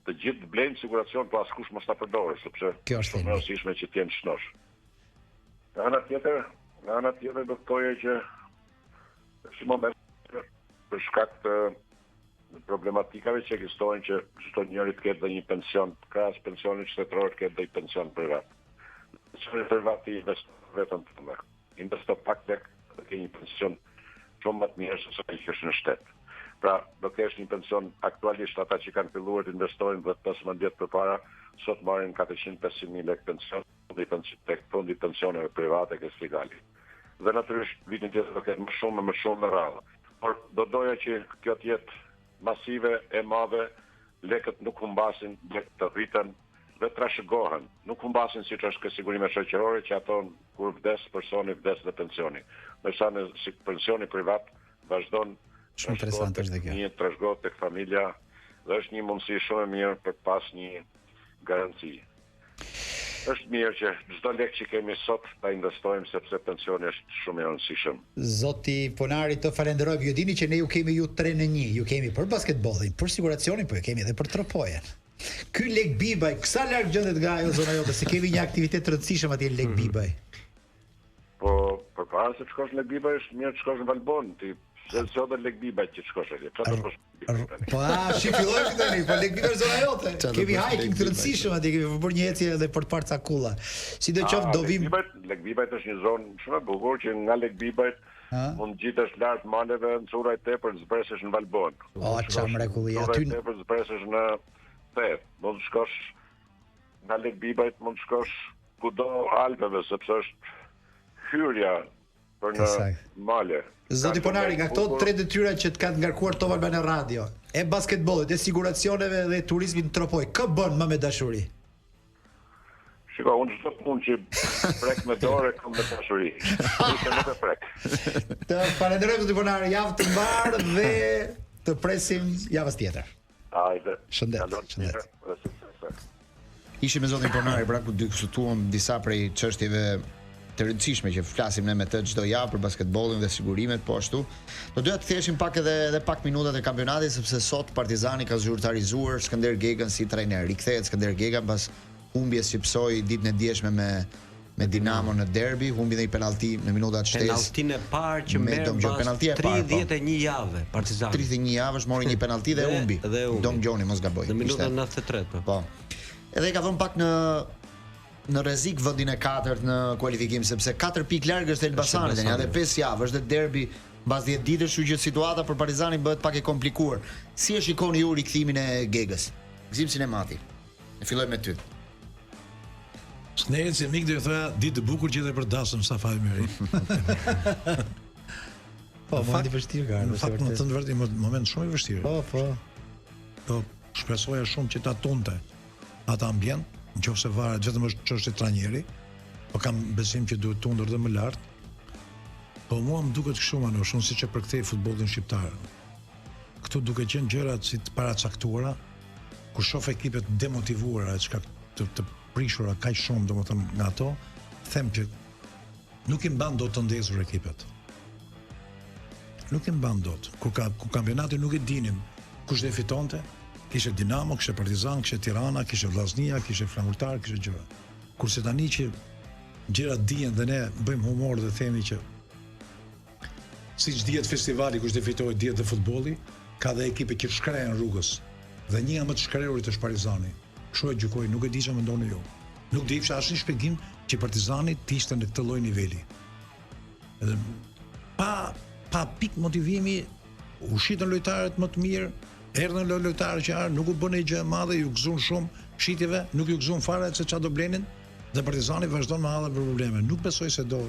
Speaker 5: të gjithë blejnë siguracion, po askush mos ta përdorë, sepse është më rëndësishme që të jenë shnosh. Nga ana tjetër do të thoya që është moment për shkak të problematikave që ekzistojnë që çdo njeri të ketë dhe një pension, krahas pensionit shtetëror të ketë dhe një pension privat. Pensioni privat i investon vetëm të më. Investo pak tek të ketë një pension shumë më të mirë se sa i kesh në shtet. Pra, do kesh një pension aktualisht ata që kanë filluar të investojnë dhe 15 vjet përpara, sot marrin 400-500.000 lekë pension tek fondi pensioneve private ke Sfigali. Dhe natyrisht vitin tjetër do ketë më shumë në radhë. Por do doja që kjo të jetë masive e madhe, lekët nuk humbasin, lekët të rritën dhe trashëgohen. Nuk humbasin siç është ke sigurime shoqërore që ato kur vdes personi vdes dhe pensioni. Ndërsa në pensioni privat vazhdon
Speaker 3: shumë interesante është dhe kjo.
Speaker 5: Një trashëgohet tek familja dhe është një mundësi shumë e mirë për pas një garanci. Është mirë që çdo lek që kemi sot ta investojmë sepse pensioni është shumë i rëndësishëm.
Speaker 3: Zoti Ponari, të falenderoj. Ju dini që ne ju kemi 3-1, ju kemi për basketbollin, për siguracionin, po ju kemi edhe për tropojen. Ky Lek Bibaj, sa larg gjendet nga ajo zona jote, se kemi një aktivitet të rëndësishëm atje në Lek Bibaj.
Speaker 5: Po përpara se të shkosh në Lek Bibaj është mirë të shkosh në Valbon, ti se dhe Lek Bibaj që të shkosh atje.
Speaker 3: Po, shi fillojmë tani, po Lek Bibaj zona jote. Kemi hiking të rëndësishëm atje, kemi bërë një ecje edhe për të parë ca kulla. Sidoqoftë do vim.
Speaker 5: Lek Bibaj është një zonë shumë e bukur që nga Lek Bibaj mund gjitesh lart maleve në Curaj tepër zbresesh në Valbon.
Speaker 3: O, çfarë mrekulli
Speaker 5: aty. Tepër zbresesh në Thet. Mund të shkosh nga Lek Bibaj, mund të shkosh kudo Alpeve sepse është hyrja për në male.
Speaker 3: Zoti Ponari, nga këto 3 detyra që të ka ngarkuar Top Albania Radio, e basketbollit, e siguracioneve dhe turizmit në Tropoj, kë bën më me dashuri?
Speaker 5: Shiko, unë çdo punë që prek me dorë kam me dashuri. Nuk e prek.
Speaker 3: Të falenderoj Zoti Ponari, javë të mbarë dhe të presim javës tjetër.
Speaker 5: Hajde.
Speaker 3: Shëndet.
Speaker 2: Ishim me zotin Ponari, pra ku diskutuam disa prej çështjeve të rëndësishme që flasim ne me të çdo javë për basketbollin dhe sigurimet, po ashtu. Do doja të thjeshim pak edhe pak minutat e kampionatit sepse sot Partizani ka zyrtarizuar Skënder Gegën si trajner. Rikthehet Skënder Gega pas humbjes që psoi ditën e dieshme me Dinamo në derbi, humbi dhe i penalti në minutat shtesë.
Speaker 4: Penaltin e parë që merr pas 31 javë Partizani.
Speaker 2: 31 javësh mori një penalti dhe humbi. Dom Gjoni mos gaboj.
Speaker 4: Në minutën 93
Speaker 2: po. Edhe ka vënë pak në rrezik vendin e 4 në kualifikim sepse 4 pikë larg është Elbasani tani, edhe 5 javë është derbi mbas 10 ditësh, kështu që situata për Partizanin bëhet pak e komplikuar. Si e shikoni ju rikthimin e Gegës? Gzim Sinemati. Ne fillojmë me ty.
Speaker 7: S'nehet se mik do të thoya ditë të bukur që edhe për dasëm sa faj mirë.
Speaker 3: Po, moment i vështirë ka.
Speaker 7: Në fakt më thënë vërtet moment shumë i vështirë.
Speaker 3: Po.
Speaker 7: Po shpresoja shumë që ta tonte atë ambient, nëse varet vetëm është çështje trajneri, po kam besim që duhet tundur dhe më lart. Po mua më duket kështu më shumë siç e përkthej futbollin shqiptar. Këtu duke qenë gjërat si të paracaktuara, kur shoh ekipet demotivuara, çka të prishura kaq shumë, domethënë nga ato, them që nuk i mban dot të ndezur ekipet. Nuk i mban dot. Kur kampionati nuk e dinim kush do fitonte, kishte Dinamo, kishte Partizan, kishte Tirana, kishte Vllaznia, kishte Frankfurtar, kishte gjëra. Kurse tani që gjërat dihen dhe ne bëjmë humor dhe themi që siç dihet festivali kush do fitojë dihet dhe futbolli, ka dhe ekipe që shkrehen rrugës. Dhe një nga më të shkrehurit është Partizani. Kështu e gjykoj, nuk e di çfarë mendoni ju. Nuk di kisha asnjë shpjegim që Partizani të ishte në këtë lloj niveli. Edhe pa pik motivimi, u shitën lojtarët më të mirë, erdhën lojtarë që nuk u bën gjë e madhe, ju gëzuan shumë shitjeve, nuk ju gëzuan fare se çfarë do blenin dhe Partizani vazhdon me hadhe për probleme. Nuk besoj se do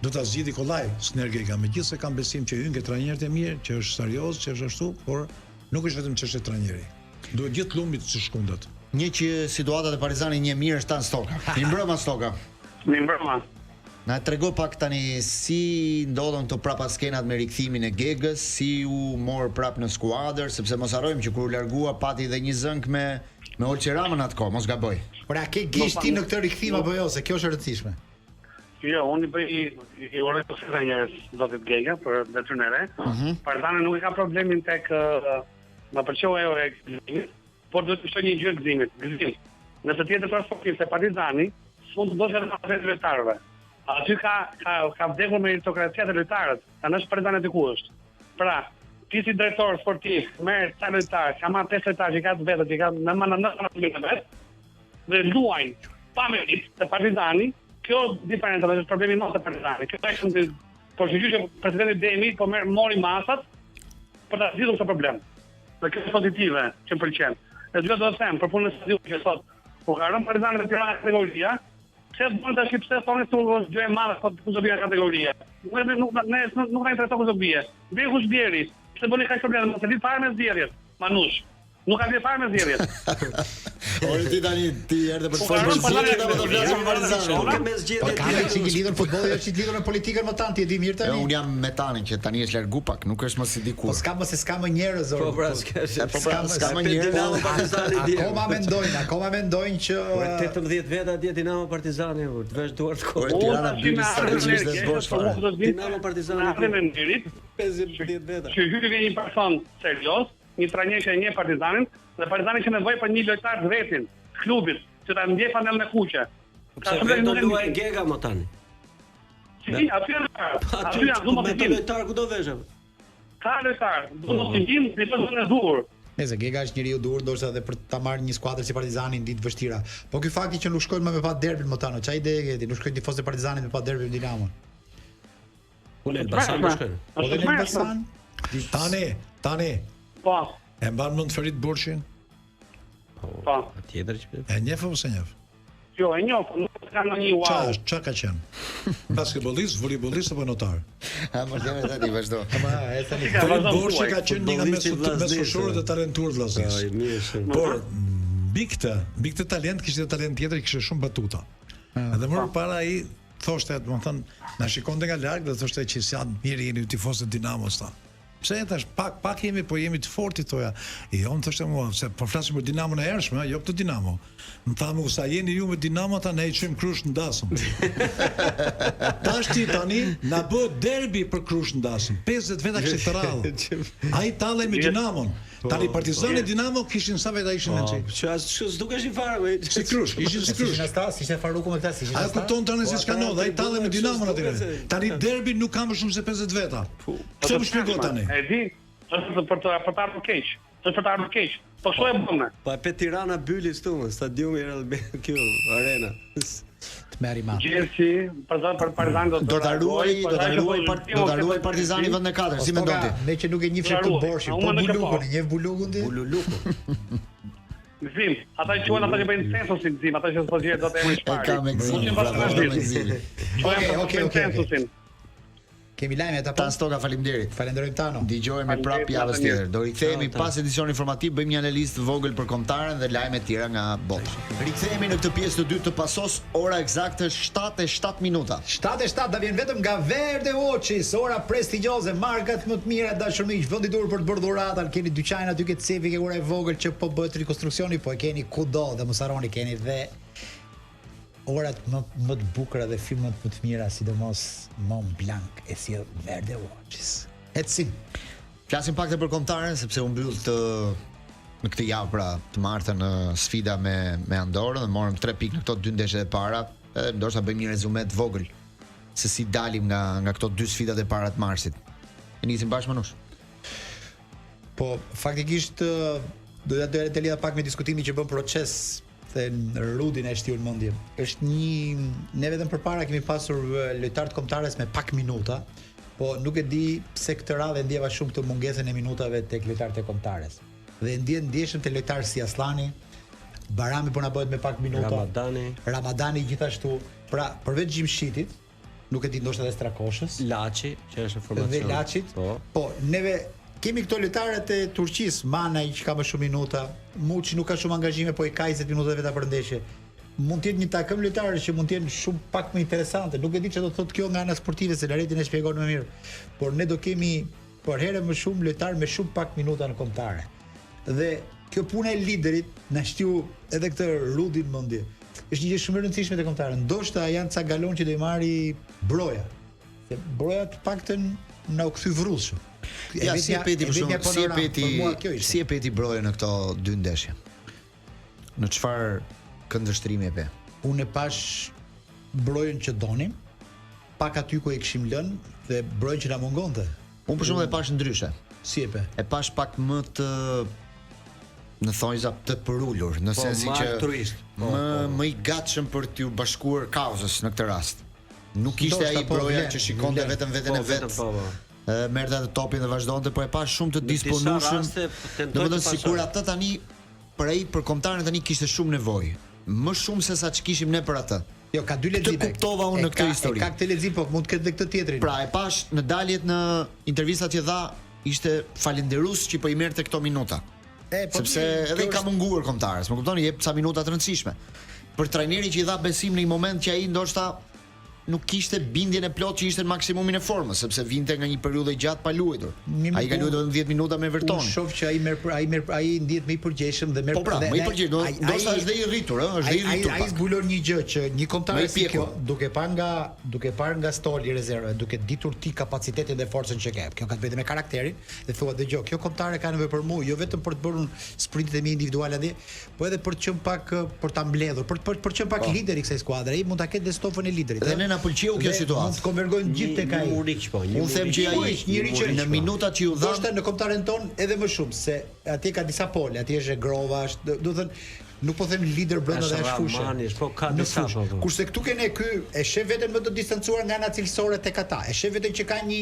Speaker 7: ta zgjidhë kollaj Snergega, megjithëse kam besim që hyn ke trajnerët e mirë, që është serioz, që është ashtu, por nuk është vetëm çështje trajneri. Duhet gjithë lumit të shkundat.
Speaker 2: Një që situatat e Partizanit një mirë është Tan Stoka. Mi mbrëma Stoka.
Speaker 6: Mi mbrëma.
Speaker 2: Na trego pak tani si ndodhen këto prapaskenat me rikthimin e Gegës, si u mor prap në skuadër, sepse mos harrojmë që kur u largua pati edhe një zënk me Olçi Ramën atko, mos gaboj.
Speaker 3: Por a ke gisht ti në këtë rikthim apo jo, se kjo është e rëndësishme.
Speaker 6: Jo, unë i uroj të së njerës zotit Gega për detyrën e re. Partizani nuk i ka problemin tek më pëlqeu ajo e gëzimit, por duhet të shoj një gjë gëzimit. Nëse tjetër transportim se Partizani s'mund të doshë edhe të lojtarëve. Aty ka vdekur meritokracia të lojtarët, tani është Partizani të ku është. Pra, ti si drejtor sportiv, merr ca lojtarë, ka marrë 5 lojtarë që ka të vetë, që ka në vet, dhe luajnë pa merit të Partizani. Kjo diferenca është problemi i madh të Partizanit. Kjo është por që presidenti Demi po mori masat për ta zgjidhur këtë problem. Dhe kjo është pozitive që pëlqen. E dyta do të them për punën e stadiumit që sot kur ka rënë Partizani në Tiranë kategoria, pse bën tash pse thonë se është gjë e madhe sot ku do bie kategoria. Nuk na intereson ku do bie. Bie kush bieri. Pse bëni kaq problem mos e di fare me zgjedhjet. Manush. Nuk ka fare me zgjedhjet.
Speaker 2: Ore ti tani ti erdhe për të folur për zgjedhjet apo do flasim për Partizanin?
Speaker 4: Nuk me zgjedhjet.
Speaker 3: Ka një çik lidhur futbolli, është i lidhur me politikën më tan, ti e di mirë tani.
Speaker 2: Unë jam me Tanin që tani është largu pak, nuk është më si dikur.
Speaker 3: Po s'ka më njerëz zor.
Speaker 4: Po pra,
Speaker 2: s'ka më njerëz.
Speaker 3: Akoma mendojnë që
Speaker 4: 18 veta atje Dinamo Partizani, të vesh duart
Speaker 2: kohë. Tirana bie stadiumisht dhe zgjosh fare.
Speaker 4: Dinamo Partizani
Speaker 6: 50 veta. Që hyri një person serioz, një trajner që e njeh Partizanin, dhe Partizani ka nevojë për një lojtar të vetin, klubit, që ta ndjej panel me kuqe.
Speaker 4: Ka vetë do luaj Gega më tani.
Speaker 6: Si, aty janë dhumë të
Speaker 4: lojtar ku do veshë.
Speaker 6: Ka lojtar, do të ndjim në pozicion e dur.
Speaker 3: Nëse Gega është njeriu dur, ndoshta edhe për ta marrë një skuadër si Partizani në ditë vështira. Po ky fakti që nuk shkojnë me pa derbin më tani, çfarë ide ke ti? Nuk shkojnë tifozë Partizanit me pa derbin me Dinamo.
Speaker 4: Unë Elbasan më shkojnë.
Speaker 3: Po dhe Elbasan.
Speaker 7: Tani.
Speaker 6: Po.
Speaker 7: E mban mend Ferit Borçin?
Speaker 6: Po.
Speaker 4: Tjetër që.
Speaker 7: E njeh apo s'e njeh?
Speaker 6: Jo, e njeh, nuk ka ndonjë wow.
Speaker 7: Ç'a ka qenë? Basketbollist, volejbollist apo notar?
Speaker 2: Më jam tani vazhdo.
Speaker 7: Ferit Borçi ka qenë një nga mesfushorët e talentuar vllazërisë. Por mbi këtë talent kishte talent tjetër, kishte shumë batuta. Edhe më parë ai thoshte, domethënë, na shikonte nga larg dhe thoshte që sa mirë jeni tifozë Dinamos ta. Pse tash pak jemi, po jemi të fortë thoja. Jo, më thoshte mua se po flasim për Dinamon e hershme, jo këtë Dinamo. Më thamë sa jeni ju me Dinamo ta ne i çojmë Krush ndasëm. Tash ti tani na bë derbi për Krush ndasëm. 50 veta kishte të rradhë. Ai tallej me Dinamon. Tani Partizani Dinamo kishin sa vetë ishin në çik.
Speaker 4: Ç'as s'dukeshin fare.
Speaker 7: Si Krushk, ishin si Krushk.
Speaker 3: Si ishte Faruku me këtë, si ishte.
Speaker 7: A kupton tani se çka ndodh, ai tallë me Dinamon aty. Tani derbi nuk ka më shumë se 50 veta. Pse më shpjego tani?
Speaker 6: E di, është për të ardhur keq. Është për të ardhur keq. Po çfarë e bën?
Speaker 4: Po e pe Tirana byli këtu, stadiumi kjo arena.
Speaker 3: Të merri ma.
Speaker 6: Gjesi, për Partizani
Speaker 2: Do ta ruaj Partizani vend e 4, si mendon ti?
Speaker 3: Ne që nuk e njihim këtë Borshin, po Bulukun, e njeh Bulukun ti?
Speaker 4: Bululuku.
Speaker 6: Zim, ata që quhen ata që bëjnë censusin Zim, ata që s'po gjetë do të emrin shpari.
Speaker 2: E kam ekzim.
Speaker 6: Censusin.
Speaker 3: Kemi lajme ata
Speaker 2: Tan Stoka, faleminderit.
Speaker 3: Falenderojmë Tano.
Speaker 2: Dëgjojmë prapë javës tjetër. Do rikthehemi pas edicionit informativ, bëjmë një analizë vogël për kombëtaren dhe lajme të tjera nga bota. Rikthehemi në këtë pjesë të dytë të pasos, ora eksakte 7:07 minuta.
Speaker 3: 7:07 da vjen vetëm nga Verde Watches, ora prestigjioze, markat më të mira dashur miq, vendi dur për të bërë dhuratën. Keni dyqan aty ke cefi, ke ora e vogël që po bëhet rikonstruksioni, po e keni kudo dhe mos harroni keni dhe orat më të bukura dhe filmat më të mira, sidomos Mont Blanc e sjell Verde Watches. Ecim.
Speaker 2: Flasim pak për kombëtaren sepse u mbyll në këtë javë pra të martën në sfida me Andorrën dhe morëm 3 pikë në këto 2 ndeshjet e para. Ndoshta bëjmë një rezume të vogël se si dalim nga këto 2 sfidat e para të marsit. E nisim bashkë Manush.
Speaker 3: Po faktikisht do të lidha pak me diskutimin që bën proces dhe Rudin e shtiu në mendje. Është ne vetëm përpara kemi pasur lojtar të kombëtares me pak minuta, po nuk e di pse këtë radhë ndjeva shumë këtë mungesën e minutave tek lojtarët e kombëtares. Dhe ndjeshëm te lojtarë si Aslani, Barami po na bëhet me pak minuta, Ramadani gjithashtu. Pra, përveç Gjimshitit, nuk e di ndoshta edhe Strakoshës,
Speaker 4: Laçi, që është në formacion.
Speaker 3: Dhe Laçit. Po, neve kemi këto lojtarët e Turqisë, Manaj që ka më shumë minuta, Muçi nuk ka shumë angazhime, po i ka 20 minuta vetë për ndeshje. Mund të jetë një takëm lojtarë që mund të jenë shumë pak më interesante. Nuk e di çfarë do thotë kjo nga ana sportive, se Laretin e shpjegon më mirë. Por ne do kemi për herë më shumë lojtarë me shumë pak minuta në kombëtare. Dhe kjo puna e liderit na shtiu edhe këtë Rudin mendje. Është një gjë shumë e rëndësishme te kombëtarët. Ndoshta janë ca galon që do i marri Broja. Se Broja të paktën na u kthy vrrullshëm.
Speaker 2: Ja, si e peti Broja në këto 2 ndeshje? Në çfarë këndvështrimi e pe?
Speaker 3: Unë e pash Brojën që donim, pak aty ku e kishim lënë dhe Brojën që na mungonte.
Speaker 2: Unë për shembull e pash ndryshe.
Speaker 3: Si e pe?
Speaker 2: E pash pak më të në thonjza të përulur, në sensin që më i gatshëm për t'u bashkuar kauzës në këtë rast. Nuk ishte ai Broja që shikonte vetëm veten e vet. Merrte atë topin dhe vazhdonte, po e pa shumë të disponueshëm. Domethënë sikur atë tani për kombëtarin tani kishte shumë nevojë, më shumë se sa ç'kishim ne për atë.
Speaker 3: Jo, ka 2 lexime.
Speaker 2: Të kuptova unë në këtë histori.
Speaker 3: Ka këtë lexim, po mund të ketë edhe këtë tjetrin.
Speaker 2: Pra e pash në daljet në intervistat që dha, ishte falënderues që po i merrte këto minuta. Sepse edhe i ka munguar kombëtarës, më kuptoni, jep ca minuta të rëndësishme. Për trajnerin që i dha besim në një moment që ai ndoshta nuk kishte bindjen e plot që ishte në maksimumin e formës, sepse vinte nga një periudhë gjatë pa luajtur. Ai ka luajtur 10 minuta me Everton.
Speaker 3: Unë shoh që ai ndihet më i përgjegjshëm dhe merr.
Speaker 2: Po pra, më i përgjegjshëm, ndoshta është dhe i rritur, është dhe i rritur.
Speaker 3: Ai zbulon një gjë që një kombëtar si kjo, duke parë nga stoli rezerve, duke ditur ti kapacitetin dhe forcën që ke. Kjo ka të bëjë me karakterin dhe thua dëgjoj, kjo kombëtare ka nevojë për mua, jo vetëm për të bërë sprintet e mi individuale atje, po edhe për të qenë pak për ta mbledhur, për të qenë pak lider i kësaj skuadre. Ai mund ta ketë stofën e liderit.
Speaker 2: Na pëlqeu kjo situatë.
Speaker 3: Mund të konvergojnë gjithë tek ai.
Speaker 2: Unë them që ai në minutat që u dha,
Speaker 3: ndoshta në kombëtaren ton edhe më shumë se atje ka disa pole, atje është Grova, do të thënë nuk po them lider brenda dhe është fushë.
Speaker 4: Po ka disa po.
Speaker 3: Kurse këtu kene ky e shef veten më të distancuar nga ana cilësore tek ata. E shef veten që ka një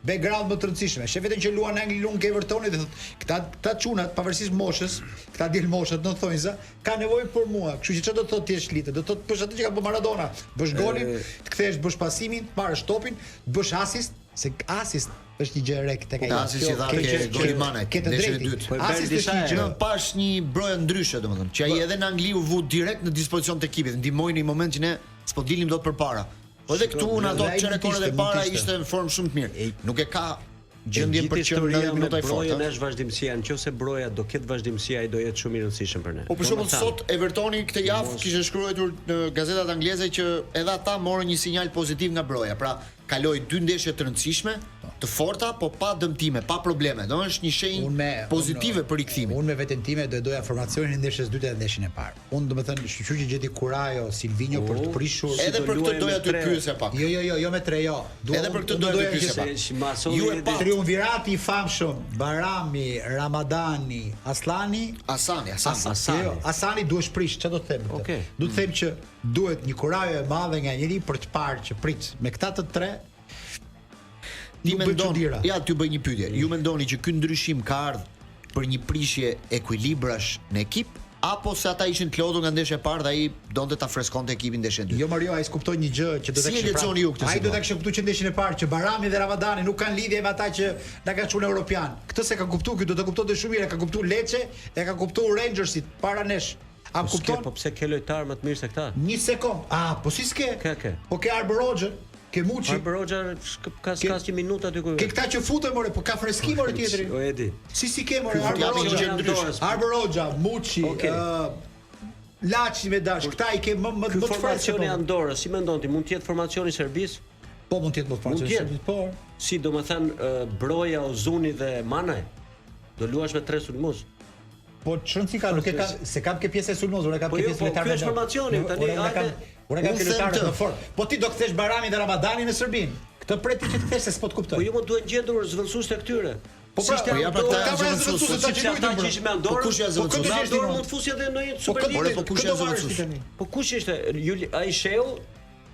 Speaker 3: background më të rëndësishëm. E shef veten që luan Angli Lung ke Evertonit dhe thotë këta çunat pavarësisht moshës, këta diel moshat në thonjza, ka nevojë për mua. Kështu që çfarë do të thotë ti është lider? Do të thotë bësh atë që ka bërë Maradona, bësh golin, të kthesh, bësh pasimin, të marrësh topin, të bësh asist, se asist është një gjë e re tek ai.
Speaker 2: Asist që dha ke Golimane, ndeshjen e dytë.
Speaker 3: Asist është një gjë.
Speaker 2: Pash një Broja ndryshe domethënë, që ai edhe në Angli u vu direkt në dispozicion të ekipit, ndihmoi në një moment që ne s'po dilim dot përpara. Po edhe këtu në ato çerekoret e para ishte në formë shumë të mirë. Nuk e ka gjendjen për që në minuta e fortë.
Speaker 4: Broja është vazhdimësia, nëse Broja do ketë vazhdimësi, ai do jetë shumë i rëndësishëm për ne.
Speaker 2: Po për shembull sot Evertoni këtë javë kishte shkruar në gazetat angleze që edhe ata morën një sinjal pozitiv nga Broja. Pra kaloi 2 ndeshje të rëndësishme, të forta, po pa dëmtime, pa probleme. Do është një shenjë pozitive për rikthimin.
Speaker 3: Unë me veten time doja formacionin e ndeshjes së dytë dhe ndeshjen e parë. Unë domethënë shqyr që gjeti Kurajo, Silvinho për të prishur.
Speaker 2: Edhe për këtë doja të pyesja pak.
Speaker 3: Jo me 3 jo.
Speaker 2: Edhe për këtë doja të pyesja pak.
Speaker 4: Ju
Speaker 2: e pa
Speaker 3: triumvirati i famshëm, Barami, Ramadani, Asani duhet shprish, çfarë do të them?
Speaker 4: Okay.
Speaker 3: Do të them që duhet një Kurajo e madhe nga njëri për të parë që prit me këta të tre.
Speaker 2: Ti mendon, ja t'ju bëj një pyetje. Ju mendoni që ky ndryshim ka ardhur për një prishje ekuilibrash në ekip apo se ata ishin të lodhur nga ndeshja e parë dhe ai donte ta freskonte ekipin ndeshjen e dytë?
Speaker 3: Jo Mario, ai s'kuptoi një gjë që do të kishte. Ai do të kishte kuptuar që ndeshjen e parë që Barami dhe Ramadani nuk kanë lidhje me ata që na kanë çuar Europian. Këtë se ka kuptuar, ky do të kuptonte shumë mirë, ka kuptuar Lecce, e ka kuptuar Rangersit para nesh. A kupton?
Speaker 4: Po pse ke lojtar më të mirë se këta?
Speaker 3: Një sekond. Po si s'ke?
Speaker 4: Ke.
Speaker 3: Po ke Arboroxhën. Ke Muçi.
Speaker 4: Arboroxha ka një minutë aty ku.
Speaker 3: Ke këta që futen more, po ka freski more tjetri.
Speaker 4: O Edi.
Speaker 3: Si ke more Arboroxha, Muçi, Laçi me dash, këta i ke më të fresk.
Speaker 4: Formacioni Andorrës, si mendon ti, mund të jetë formacioni i Serbisë?
Speaker 3: Po mund të jetë formacioni i Serbisë, po.
Speaker 4: Si domethënë Broja, Ozuni dhe Manaj. Do luash me 3 sulmues.
Speaker 3: Po çrëndsi ka, nuk e ka, se kam ke pjesë e sulmues, unë kam ke pjesë lojtarë.
Speaker 4: Po ky është formacioni tani,
Speaker 3: unë kam ke lojtarë të fortë. Po ti do kthesh Barami dhe Ramadani në Serbinë. Këtë preti që të kthesh se s'po të kuptoj.
Speaker 4: Po ju më duhet gjetur zëvendësues të këtyre.
Speaker 2: Po pra, ja për ta zëvendësues
Speaker 4: ata që ishin me Andorrën.
Speaker 2: Po kush ja zëvendësues?
Speaker 4: Po Andorra mund të fusë edhe në një Superligë.
Speaker 2: Po kush ja zëvendësues?
Speaker 4: Po kush ishte? Ai Sheu?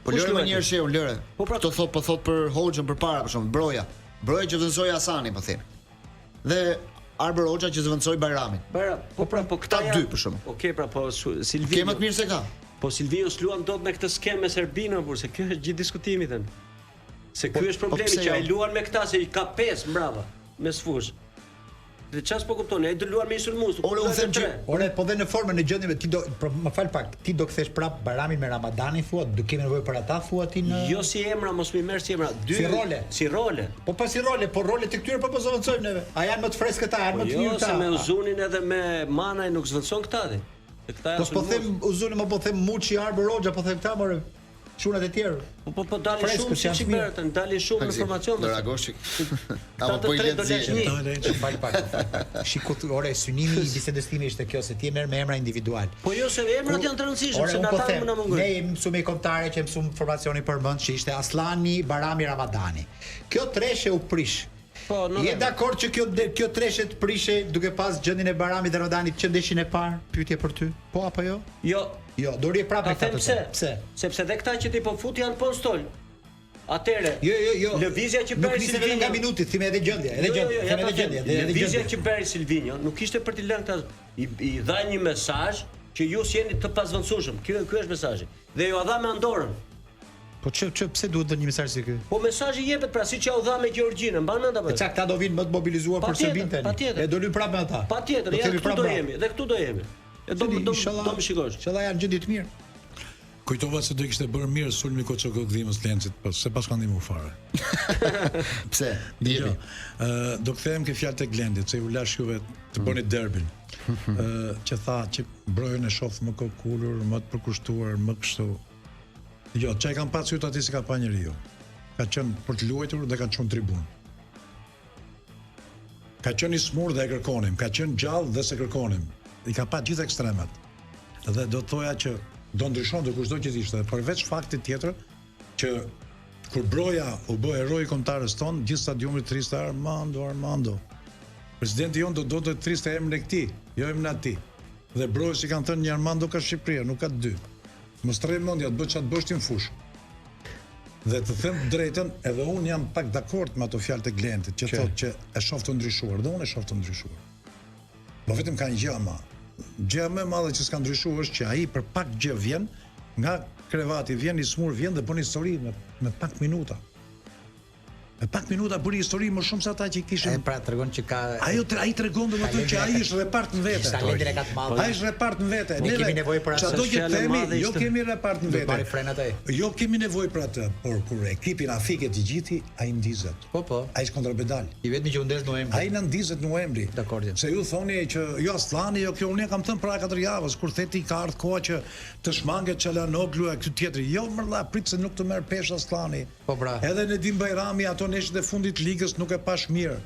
Speaker 2: Po lëre më njëherë Sheu, lëre. Këto thot për Hoxhën përpara për shkak Broja. Broja që zëvendësoi Hasanin, po them. Dhe Arboroxha që zëvendësoi Bajramin.
Speaker 4: Po
Speaker 2: këta dy për shkak.
Speaker 4: Okej, pra po Silvinho.
Speaker 2: Ke më të mirë se ka.
Speaker 4: Po Silvinho s'luan dot me këtë skemë me Serbinë, por se kjo është gjithë diskutimi tani. Se ky është problemi që ai luan me këta se i ka 5 mbrava me sfush. Dhe çfarë po kupton? Ai do luan me sulmues.
Speaker 2: Ore u them që,
Speaker 3: po dhe në formën e gjendjeve ti do, më fal pak, ti do kthesh prap Baramin me Ramadanin thua, do kemi nevojë për ata thua ti në.
Speaker 4: Jo si emra, mos më merr si emra. Si role.
Speaker 3: Po pas si role, po role të këtyre po zëvendësojmë neve. A janë më të freskë këta, janë më të mirë këta.
Speaker 4: Jo, se me Uzunin edhe me Manaj nuk zëvendëson këta ti.
Speaker 3: Po them Uzunin, më po them Muçi, Arboroxha, po them këta more. Shunat e tjerë.
Speaker 4: Po dalin shumë si çimertën, dalin shumë informacion.
Speaker 2: Do ragoshi. Apo po i lexoj.
Speaker 3: Fal pak. Shikoj, ore, synimi i bisedës time ishte kjo se ti merr me emra individual.
Speaker 4: Po jo se emrat janë të rëndësishëm, se ata më na mungojnë.
Speaker 3: Ne mësuam kontare që mësuam informacionin përmend që ishte Aslani, Barami, Ramadani. Kjo treshe u prish.
Speaker 4: Po,
Speaker 3: je dakord që kjo treshe të prishe duke pas gjendjen e Baramit dhe Ramadanit që ndeshin e parë? Pyetje për ty. Po apo jo? Jo, do rri prapë këta.
Speaker 4: Pse? Sepse dhe këta që ti po fut janë po stol. Atëre.
Speaker 3: Jo.
Speaker 4: Lëvizja që bëri Silvinho.
Speaker 3: Nuk nga minuti, thime edhe gjendja,
Speaker 4: Lëvizja që bëri Silvinho nuk ishte për të lënë këta. I dha një mesazh që ju jeni të pazvendësueshëm. Ky është mesazhi. Dhe ju dha me Andorrën.
Speaker 3: Po pse duhet të dhënë një mesazh si ky?
Speaker 4: Po mesazhi jepet pra siç ja u dha me Gjeorgjinë, mban mend apo?
Speaker 3: Këta do vinë më të mobilizuar për Serbinë tani. E do lëm prapë me ata.
Speaker 4: Patjetër, ja këtu do jemi, dhe këtu do jemi. Do më shikosh.
Speaker 3: Inshallah janë gjendje të mirë.
Speaker 7: Kujtova se do kishte bërë mirë sulmi Koçoko Gdhimës Lencit, po se pas kanë ndihmuar fare.
Speaker 2: Pse? Diemi.
Speaker 7: Do kthehem ke fjalët e Glendit, se u lash juve të bëni derbin. Që tha që Brojën e shoh më kokulur, më të përkushtuar, më kështu. Jo, çaj kanë pasur yt aty se ka pa njeriu. Ka qenë për të luajtur dhe ka qenë tribun. Ka qenë i smur dhe e kërkonim, ka qenë gjallë dhe se kërkonim. I ka pa gjithë ekstremat. Dhe do të thoja që do ndryshonte kushdo që ishte, përveç faktit tjetër që kur Broja u bë heroi kombëtarës ton, gjithë stadiumi triste Armando. Presidenti jon do të triste emrin e këtij, jo emrin e atij. Dhe Broja si kanë thënë një Armando ka Shqipëria, nuk ka dy. Mos trej mendja të bëj çat bësh ti në fush. Dhe të them drejtën, edhe un jam pak dakord me ato fjalët e Glendit, që thotë që e shoh të ndryshuar, dhe unë e shoh të ndryshuar. Po vetëm ka një gjë ama. Gjëja më e madhe që s'ka ndryshuar është që ai për pak gjë vjen nga krevati, vjen i smur, vjen dhe bën histori me pak minuta. Me pak minuta bëri histori më shumë se ata që kishin.
Speaker 3: Pra tregon që ka
Speaker 7: ai tregon domethënë që ai është repart në vete.
Speaker 3: Talentin e ka të madh.
Speaker 7: Ai është repart në vete.
Speaker 3: Ne kemi nevojë për atë.
Speaker 7: Çdo që themi, jo kemi repart në vete.
Speaker 3: Bari frenat ai.
Speaker 7: Jo kemi nevojë për atë, por kur ekipi na fiket i gjithi, ai ndizet.
Speaker 3: Po.
Speaker 7: Ai është kontrapedal.
Speaker 3: I vetmi që u ndes novembri.
Speaker 7: Ai na ndizet novembri.
Speaker 3: Dakor.
Speaker 7: Se ju thoni që jo Aslani, jo kjo unë kam thënë para 4 javës kur theti ka ardhur koha që të shmanget Çalhanoglu e ky tjetri. Jo mërlla, prit se nuk të merr pesh Aslani.
Speaker 3: Po pra.
Speaker 7: Edhe Nedim Bajrami ato ndonjëherë të fundit të ligës nuk e pash mirë.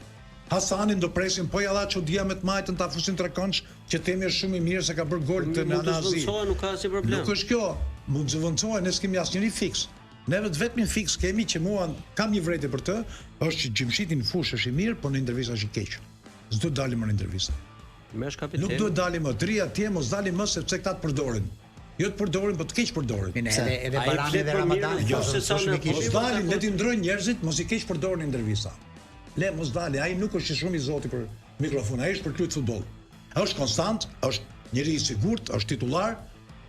Speaker 7: Hasanin do presin, po ja dha çudia me të majtën ta fusin trekonç që temi është shumë i mirë se ka bërë gol të Nanazi.
Speaker 4: Nuk ka asnjë problem.
Speaker 7: Nuk është kjo, mund të zëvendësohen, ne s'kemi asnjëri fiks. Neve vetëm fiks kemi që mua kam një vërejtje për të, është që Gjimshiti në fushë është i mirë, por në intervista është i keq. S'do të dalim më në intervista.
Speaker 4: Mesh kapiten.
Speaker 7: Nuk duhet dalim më, tri atje mos dalim më sepse këta të përdorin. Jo të përdorin, po të keq përdorin.
Speaker 3: Edhe Barani dhe Ramadani.
Speaker 4: Jo se sa
Speaker 7: Mos dalin, le të ndrojnë njerëzit, mos i keq përdorin në intervista. Le mos dalin, ai nuk është shumë i zoti për mikrofon, ai është për kryet futboll. Është konstant, është njëri i sigurt, është titullar,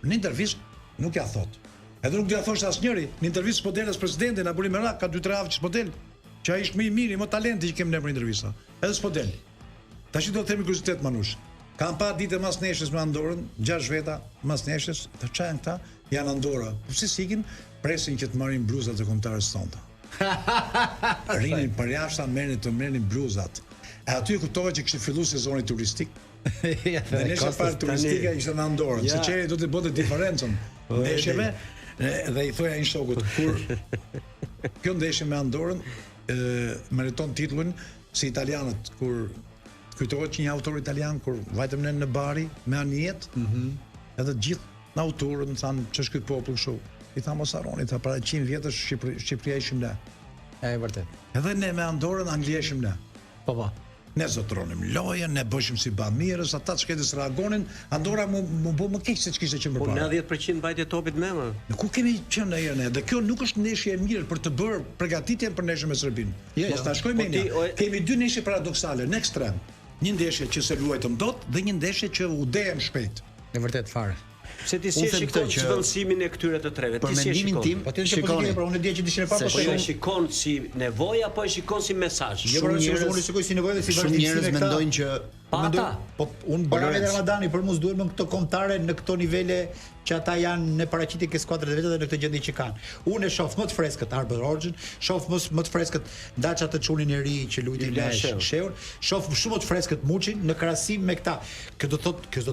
Speaker 7: në intervistë nuk ja thot. Edhe nuk do ja thosh asnjëri, në intervistë s'po del as presidenti na bëri merak, ka 2-3 javë që s'po del. Që ai është më i miri, më talenti që kemë ne për intervista. Edhe s'po del. Tash do të themi kuriozitet Manush. Kam pa ditë mas neshës me Andorën, 6 veta mas neshës, të çajnë këta, janë Andora. Po si sikin, presin që të marrin bluzat e kombëtarës sonta. Rinin për jashtë, merrin bluzat. E aty kuptova që kishte filluar sezoni turistik. Dhe nesër parë turistika ishte në Andorë, se çeri do të bëte diferencën. Ndeshjeve dhe i thoja një shokut kur kjo ndeshje me Andorën meriton titullin si italianët kur kujtohet që një autor italian kur vajtëm ne në Bari me Aniet, edhe të gjithë në autorën thanë ç'është ky popull kështu. I tha mos harroni, tha para 100 vjetësh Shqipëria ishim ne.
Speaker 3: E vërtet.
Speaker 7: Edhe ne me Andorën Anglia ishim ne.
Speaker 3: Po.
Speaker 7: Ne zotronim lojën, ne bëshim si bamirës, ata të shketis reagonin, Andora mu bo më keq se që kishte qenë përpara.
Speaker 4: Po 90% mbajtje topit me më.
Speaker 7: Në ku kemi qenë në herë ne, dhe kjo nuk është ndeshje e mirë për të bërë përgatitjen për ndeshjen me Serbinë. Mos ta shkojmë ne. Kemi dy ndeshje paradoksale në ekstrem. Një ndeshje që se luajtëm dot dhe një ndeshje që u dejem shpejt.
Speaker 3: Në vërtet fare.
Speaker 4: Se ti si shikon çvendësimin e këtyre të treve? Ti si shikon?
Speaker 3: Po ti shikoni, por unë di që dishin e pa,
Speaker 4: po e shikon si nevojë apo e shikon si mesazh?
Speaker 3: Jo, por unë shikoj si nevojë dhe si
Speaker 2: vazhdimsi. Shumë njerëz mendojnë që
Speaker 3: po unë Barani dhe Ramadani për mua duhet më këto kombëtare në këto nivele që ata janë në paraqitje ke skuadrat e vetë dhe në këtë gjendje që kanë. Unë e shoh më të freskët Arbër Orxhin, shoh më të freskët Daça të çunin e ri që luajti në Shehur, shoh shumë më të freskët Muçin në krahasim me këta. Kjo do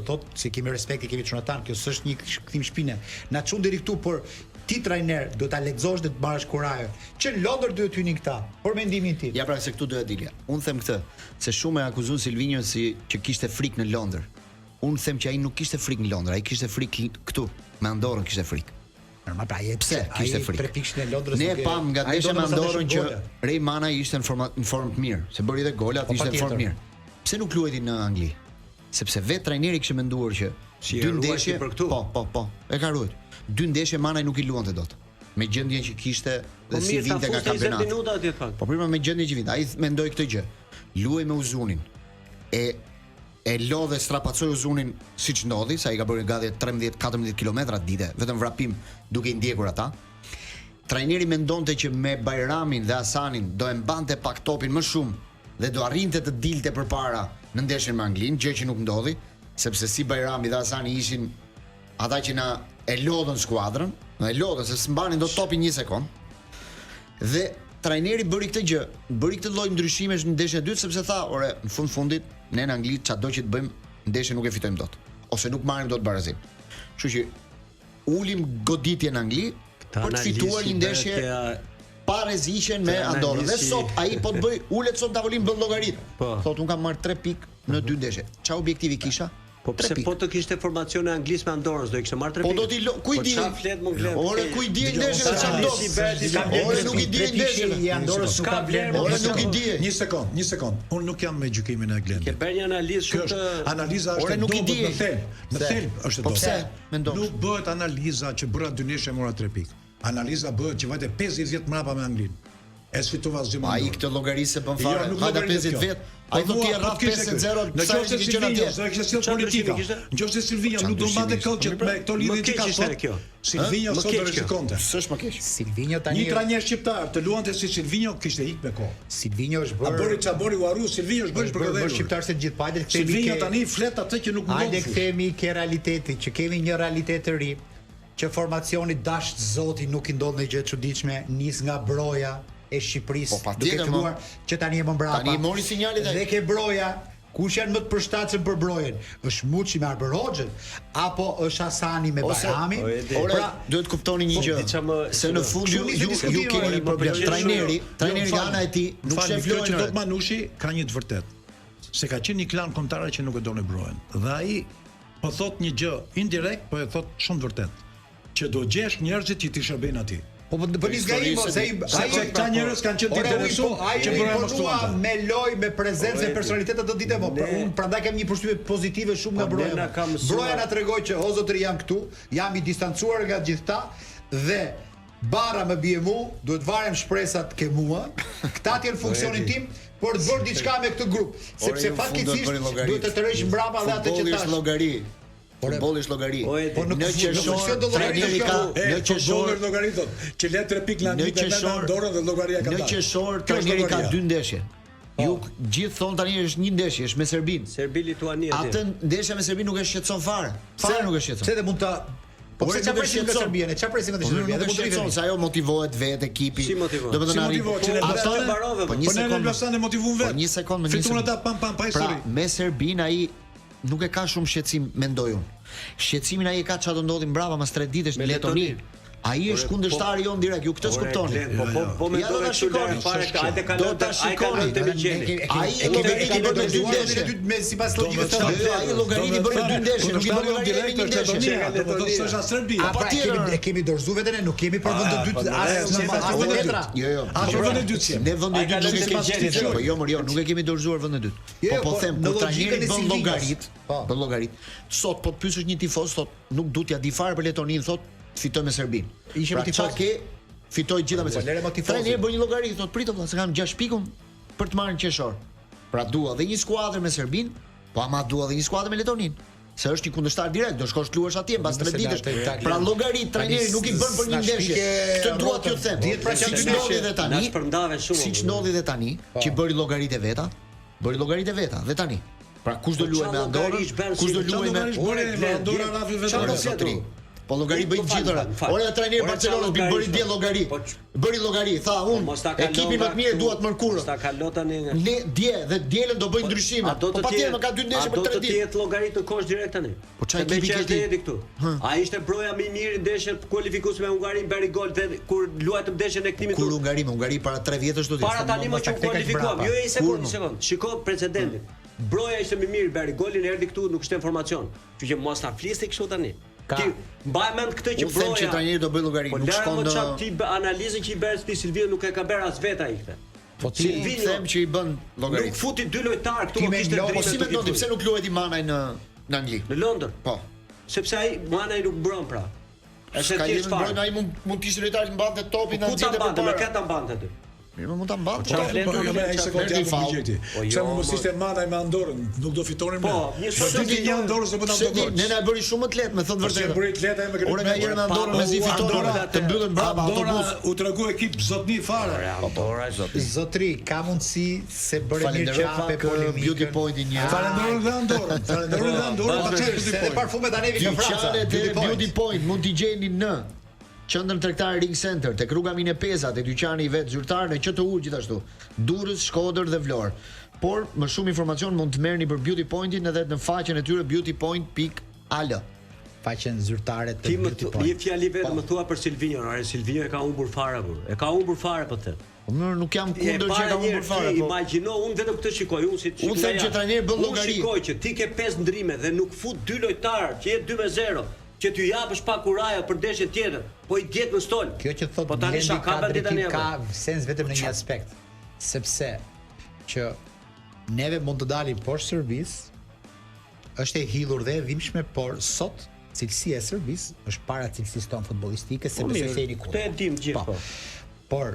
Speaker 3: thotë se kemi respekt, kemi çunatan, kjo s'është një kthim shpine. Na çun deri këtu por ti trajner do ta lexosh dhe të marrësh kurajë. Që në Londër duhet hynin këta, por mendimin tim.
Speaker 2: Ja pra se këtu duhet dilja. Unë them këtë, se shumë e akuzon Silvinho si që kishte frikë në Londër. Unë them që ai nuk kishte frikë në Londër, ai kishte frikë këtu, me Andorrën kishte frikë.
Speaker 3: Normal pra ai
Speaker 2: pse kishte frikë?
Speaker 3: 3 pikë në Londër.
Speaker 2: Ne pam nga ndeshja me Andorrën që Reymana ishte në formë të mirë, se bëri edhe golat, ishte në formë mirë. Pse nuk luajti në Angli? Sepse vetë trajneri kishte menduar që dy ndeshje po, e ka ruajtur. 2 ndeshje Manaj nuk i luante dot. Me gjendjen që kishte dhe si vinte nga kampionati. Po prima me gjendjen që vinte, ai mendoi këtë gjë. Luaj me Uzunin. E lodhe strapacoi Uzunin siç ndodhi, sa i ka bërë gati 13-14 kilometra ditë, vetëm vrapim duke i ndjekur ata. Trajneri mendonte që me Bajramin dhe Hasanin do e mbante pak topin më shumë dhe do arrinte të dilte përpara në ndeshjen me Anglinë, gjë që nuk ndodhi, sepse si Bajrami dhe Hasani ishin ata që na e lodhën skuadrën, e lodhën se s'mbanin do topin 1 sekond. Dhe trajneri bëri këtë gjë, bëri këtë lloj ndryshimesh në ndeshjen e dytë sepse tha, "Ore, në fundit ne në Angli çado që të bëjmë, ndeshjen nuk e fitojmë dot, ose nuk marrim dot barazim." Kështu që ulim goditje në Angli për të fituar një ndeshje pa rreziqen me Andorrën. Dhe sot ai po të bëj ulet sot tavolinë bën llogarit. Thotë un kam marr 3 pikë në 2 ndeshje. Çfarë objektivi kisha?
Speaker 4: Po pse po të kishte formacion e Anglisë me Andorrës do i kishte marrë 3 pikë.
Speaker 2: Po do t'i ku i di?
Speaker 4: Po çfarë flet më vlen?
Speaker 2: Ore ku i di ndeshjen e çfarë? Ore nuk i di ndeshjen
Speaker 3: e Andorrës nuk ka vlerë.
Speaker 2: Ore nuk i di.
Speaker 7: Një sekond. Unë nuk jam me gjykimin e Glendit.
Speaker 4: Ke bërë një analizë shumë të
Speaker 7: analiza është
Speaker 2: nuk i di.
Speaker 7: Në thelb është e dobët.
Speaker 2: Pse mendon?
Speaker 7: Nuk bëhet analiza që bëra 2 ndeshje mora 3 pikë. Analiza bëhet që vajte 50 vjet mbrapa me Anglinë. E sfitova asgjë më.
Speaker 2: Ai këtë llogarisë bën fare. Hajde 50 vjet. Ai do të rraf 5-0.
Speaker 7: Në qoftë se Silvinho, se kishte sjell politika. Në qoftë se Silvinho nuk do mbante këllçe me këto lidhje që ka sot. Silvinho sot do rrezikonte.
Speaker 2: S'është më keq.
Speaker 3: Silvinho tani
Speaker 7: një trajner shqiptar të luante si Silvinho kishte ikë me kohë.
Speaker 3: Silvinho është bërë.
Speaker 7: Bëri çabori u harru, Silvinho është bërë për
Speaker 3: shqiptar se gjithë pajtë kthehemi.
Speaker 7: Silvinho tani flet atë që nuk mund.
Speaker 3: Hajde kthehemi ke realiteti, që kemi një realitet të ri, që formacioni dash Zoti nuk i ndodh në gjë të çuditshme, nis nga broja e Shqipërisë, duke filluar që tani e mbrapa.
Speaker 2: Tani mori sinjalet
Speaker 3: dhe ke broja Kush janë më të përshtatshëm për Brojen? Është Muçi me Arber Hoxhën apo është Hasani me Bajramin?
Speaker 2: Ora, duhet kuptoni një gjë. Se në fund ju keni një problem. Trajneri nga ana e tij nuk shef
Speaker 7: që
Speaker 2: lojën.
Speaker 7: Dot Manushi ka një të vërtet. Se ka qenë një klan kombëtar që nuk e doni Brojen. Dhe ai po thot një gjë indirekt, po e thot shumë të vërtet. Që do gjesh njerëzit që ti shërbejnë atij.
Speaker 3: Po nis gaim se ai
Speaker 7: këta njerëz kanë qenë të interesuar që Broja mos tuante.
Speaker 3: Me lojë, me prezencë, me personalitet të ditë, po unë prandaj kam një përshtypje pozitive shumë nga Broja. Broja na tregoi që o zotëri jam këtu, jam i distancuar nga gjithta dhe bara më bie mu, duhet varem shpresat ke mua. Këta janë funksionin tim, por të bërë diçka me këtë grup, sepse fatkeqësisht duhet të tërheq mbrapa dhe atë që tash.
Speaker 2: Futbolli është llogari.
Speaker 3: Po në qeshor
Speaker 2: trajneri ka
Speaker 7: në qeshor llogari thot, që le 3 pikë lanë në dorën dhe llogaria ka dalë.
Speaker 2: Në qeshor trajneri ka 2 ndeshje. Ju gjithë thon tani është një ndeshje, është me Serbinë.
Speaker 4: Serbi Lituania aty.
Speaker 2: Atë ndeshja me Serbinë nuk e shqetëson fare. Fare nuk e shqetëson.
Speaker 3: Pse dhe mund ta Po pse çfarë presim nga Serbia? Çfarë presim nga Serbia?
Speaker 2: Nuk e shqetëson se ajo motivohet vetë ekipi.
Speaker 7: Domethënë motivohet që
Speaker 2: po një sekondë
Speaker 7: Losane motivon vetë.
Speaker 2: Po një sekondë,
Speaker 7: fitun ata pam pa histori.
Speaker 2: Pra, me Serbinë ai nuk e ka shumë shqetësim, mendoj unë. Shqetësimin ai e ka çfarë do ndodhi mbrapa mas 3 ditësh në Letoni. Ai është kundërshtari jon direkt, ju këtë s'kuptoni.
Speaker 4: Po mendoj se shikoni fare hajde kalon ai ka në Temiqeni.
Speaker 2: Ai llogariti bën me 2 ndeshje
Speaker 3: me sipas logjikës së tij.
Speaker 2: Ai llogariti bën me 2 ndeshje, nuk i bën llogaritë me 1 ndeshje.
Speaker 7: Do të thosh Serbia.
Speaker 3: Patjetër e kemi dorëzuar veten e nuk kemi për vend të dytë as vend tjetra.
Speaker 2: Jo.
Speaker 7: As vend të dytë.
Speaker 2: Ne vend të dytë nuk e kemi gjeni. Po jo, nuk e kemi dorëzuar vend të dytë. Po them, kur trajneri bën llogarit. Sot po të pyesësh një tifoz, thot, nuk du t'ja di fare për Letonin, thot, fitoj me Serbinë.
Speaker 3: Ishte me tifoz
Speaker 2: ke fitoj gjitha me Serbinë. Trajneri bën një llogari, thot, pritëm se kam 6 pikun për të marrë qeshor. Pra dua dhe një skuadër me Serbinë, po ama dua dhe një skuadër me Letonin. Se është një kundërshtar direkt, do shkosh luash atje mbas 3 ditësh. Pra llogarit trajneri nuk i bën për një ndeshje. Këtë dua t'ju them. Siç ndodhi edhe tani. Siç ndodhi edhe tani, që bëri llogaritë veta, dhe tani. Pra kush do luajë me Andorrën? Kush do luajë me
Speaker 7: Andorra Rafi vetëm?
Speaker 2: Po llogari bëjnë gjithëra. Ora trajneri Barcelonës bëri dje llogari. Bëri llogari, tha unë. Ekipin më të mirë dua të mërkurë.
Speaker 4: Ta kalon tani.
Speaker 2: Ne dje dhe dielën do bëjnë ndryshime. Po patjetër më ka 2 ndeshje për 3 ditë.
Speaker 4: Do të jetë llogari të kosh direkt tani.
Speaker 2: Po çaj ekipi
Speaker 4: ke këtu? Ai ishte Broja më i mirë në ndeshjen kualifikuese me Hungarinë, bëri gol dhe kur luajtëm ndeshjen e kthimit.
Speaker 2: Kur Hungari para 3 vjetësh do të
Speaker 4: ishte. Para tani më që kualifikuam. Jo një sekond. Shiko precedentin. Broja ishte më mirë, bëri golin, erdhi këtu, nuk ishte informacion. Kështu që mos ta flisni kështu tani. Ti mbaj mend këtë që Broja.
Speaker 2: Që trajneri do bëj llogari, nuk shkon në
Speaker 4: çfarë ti analizën që i bën ti Silvio nuk e ka bërë as vetë ai këtë.
Speaker 2: Po ti them që i bën llogari.
Speaker 4: Nuk futi 2 lojtar këtu, kishte drejtë.
Speaker 2: Po si mendon ti pse nuk luajti Manaj në Angli?
Speaker 4: Në Londër.
Speaker 2: Po.
Speaker 4: Sepse ai Manaj nuk mbron pra.
Speaker 2: Është thjesht fare. Ai mund të ishte lojtar që mbante topin në nxitje për para.
Speaker 4: Me këta mbante aty.
Speaker 2: Mirë, mund ta mbante.
Speaker 7: Po jo me ai sekondë apo buxheti. Pse mos ishte Manaj me Andorrën, nuk do fitonin më.
Speaker 4: Po, një
Speaker 7: sotë një Andorrë se po ta do.
Speaker 2: Ne na bëri shumë më të lehtë, me thënë vërtetë.
Speaker 7: Bëri të lehtë me këtë.
Speaker 2: Ora nga herë me Andorrën me si fitore të mbyllën brapa autobus.
Speaker 7: U tregu ekip zotni fare.
Speaker 4: Andorra zotni.
Speaker 3: Zotri, ka mundësi se bëre mirë qape polemikën.
Speaker 2: Beauty Pointin një.
Speaker 7: Falenderoj dhe Andorrën. Falenderoj dhe Andorrën.
Speaker 3: Edhe parfumet anevi ka Franca.
Speaker 2: Beauty Point mund t'i gjeni në Qendrën tregtare Ring Center, tek rruga Minepeza, te dyqani i vet zyrtar në QTU gjithashtu. Durrës, Shkodër dhe Vlorë. Por më shumë informacion mund të merrni për Beauty Pointin edhe në faqen e tyre beautypoint.al.
Speaker 3: Faqen zyrtare të Beauty Point.
Speaker 4: Një fjali vetëm më thua për Silvinjo, Silvinjo e ka humbur fare burr. E ka humbur fare po them.
Speaker 2: Unë nuk jam kundër që ka humbur fare.
Speaker 4: Imagjino, unë vetëm këtë shikoj, unë si
Speaker 2: unë them që trajneri bën llogari.
Speaker 4: Unë shikoj që ti ke 5 ndrime dhe nuk fut 2 lojtar, që jetë 2-0. Që ty japësh pak kuraja për ndeshje tjetër, po i djet në stol.
Speaker 3: Kjo që thotë Blendi ka sens vetëm në një aspekt, sepse që neve mund të dalim poshtë Serbisë, është e hidhur dhe e dhimbshme, por sot cilësia e Serbisë është para cilësisë tonë futbollistike, se besoj se jeni
Speaker 4: këtë e dim gjithë po.
Speaker 3: Por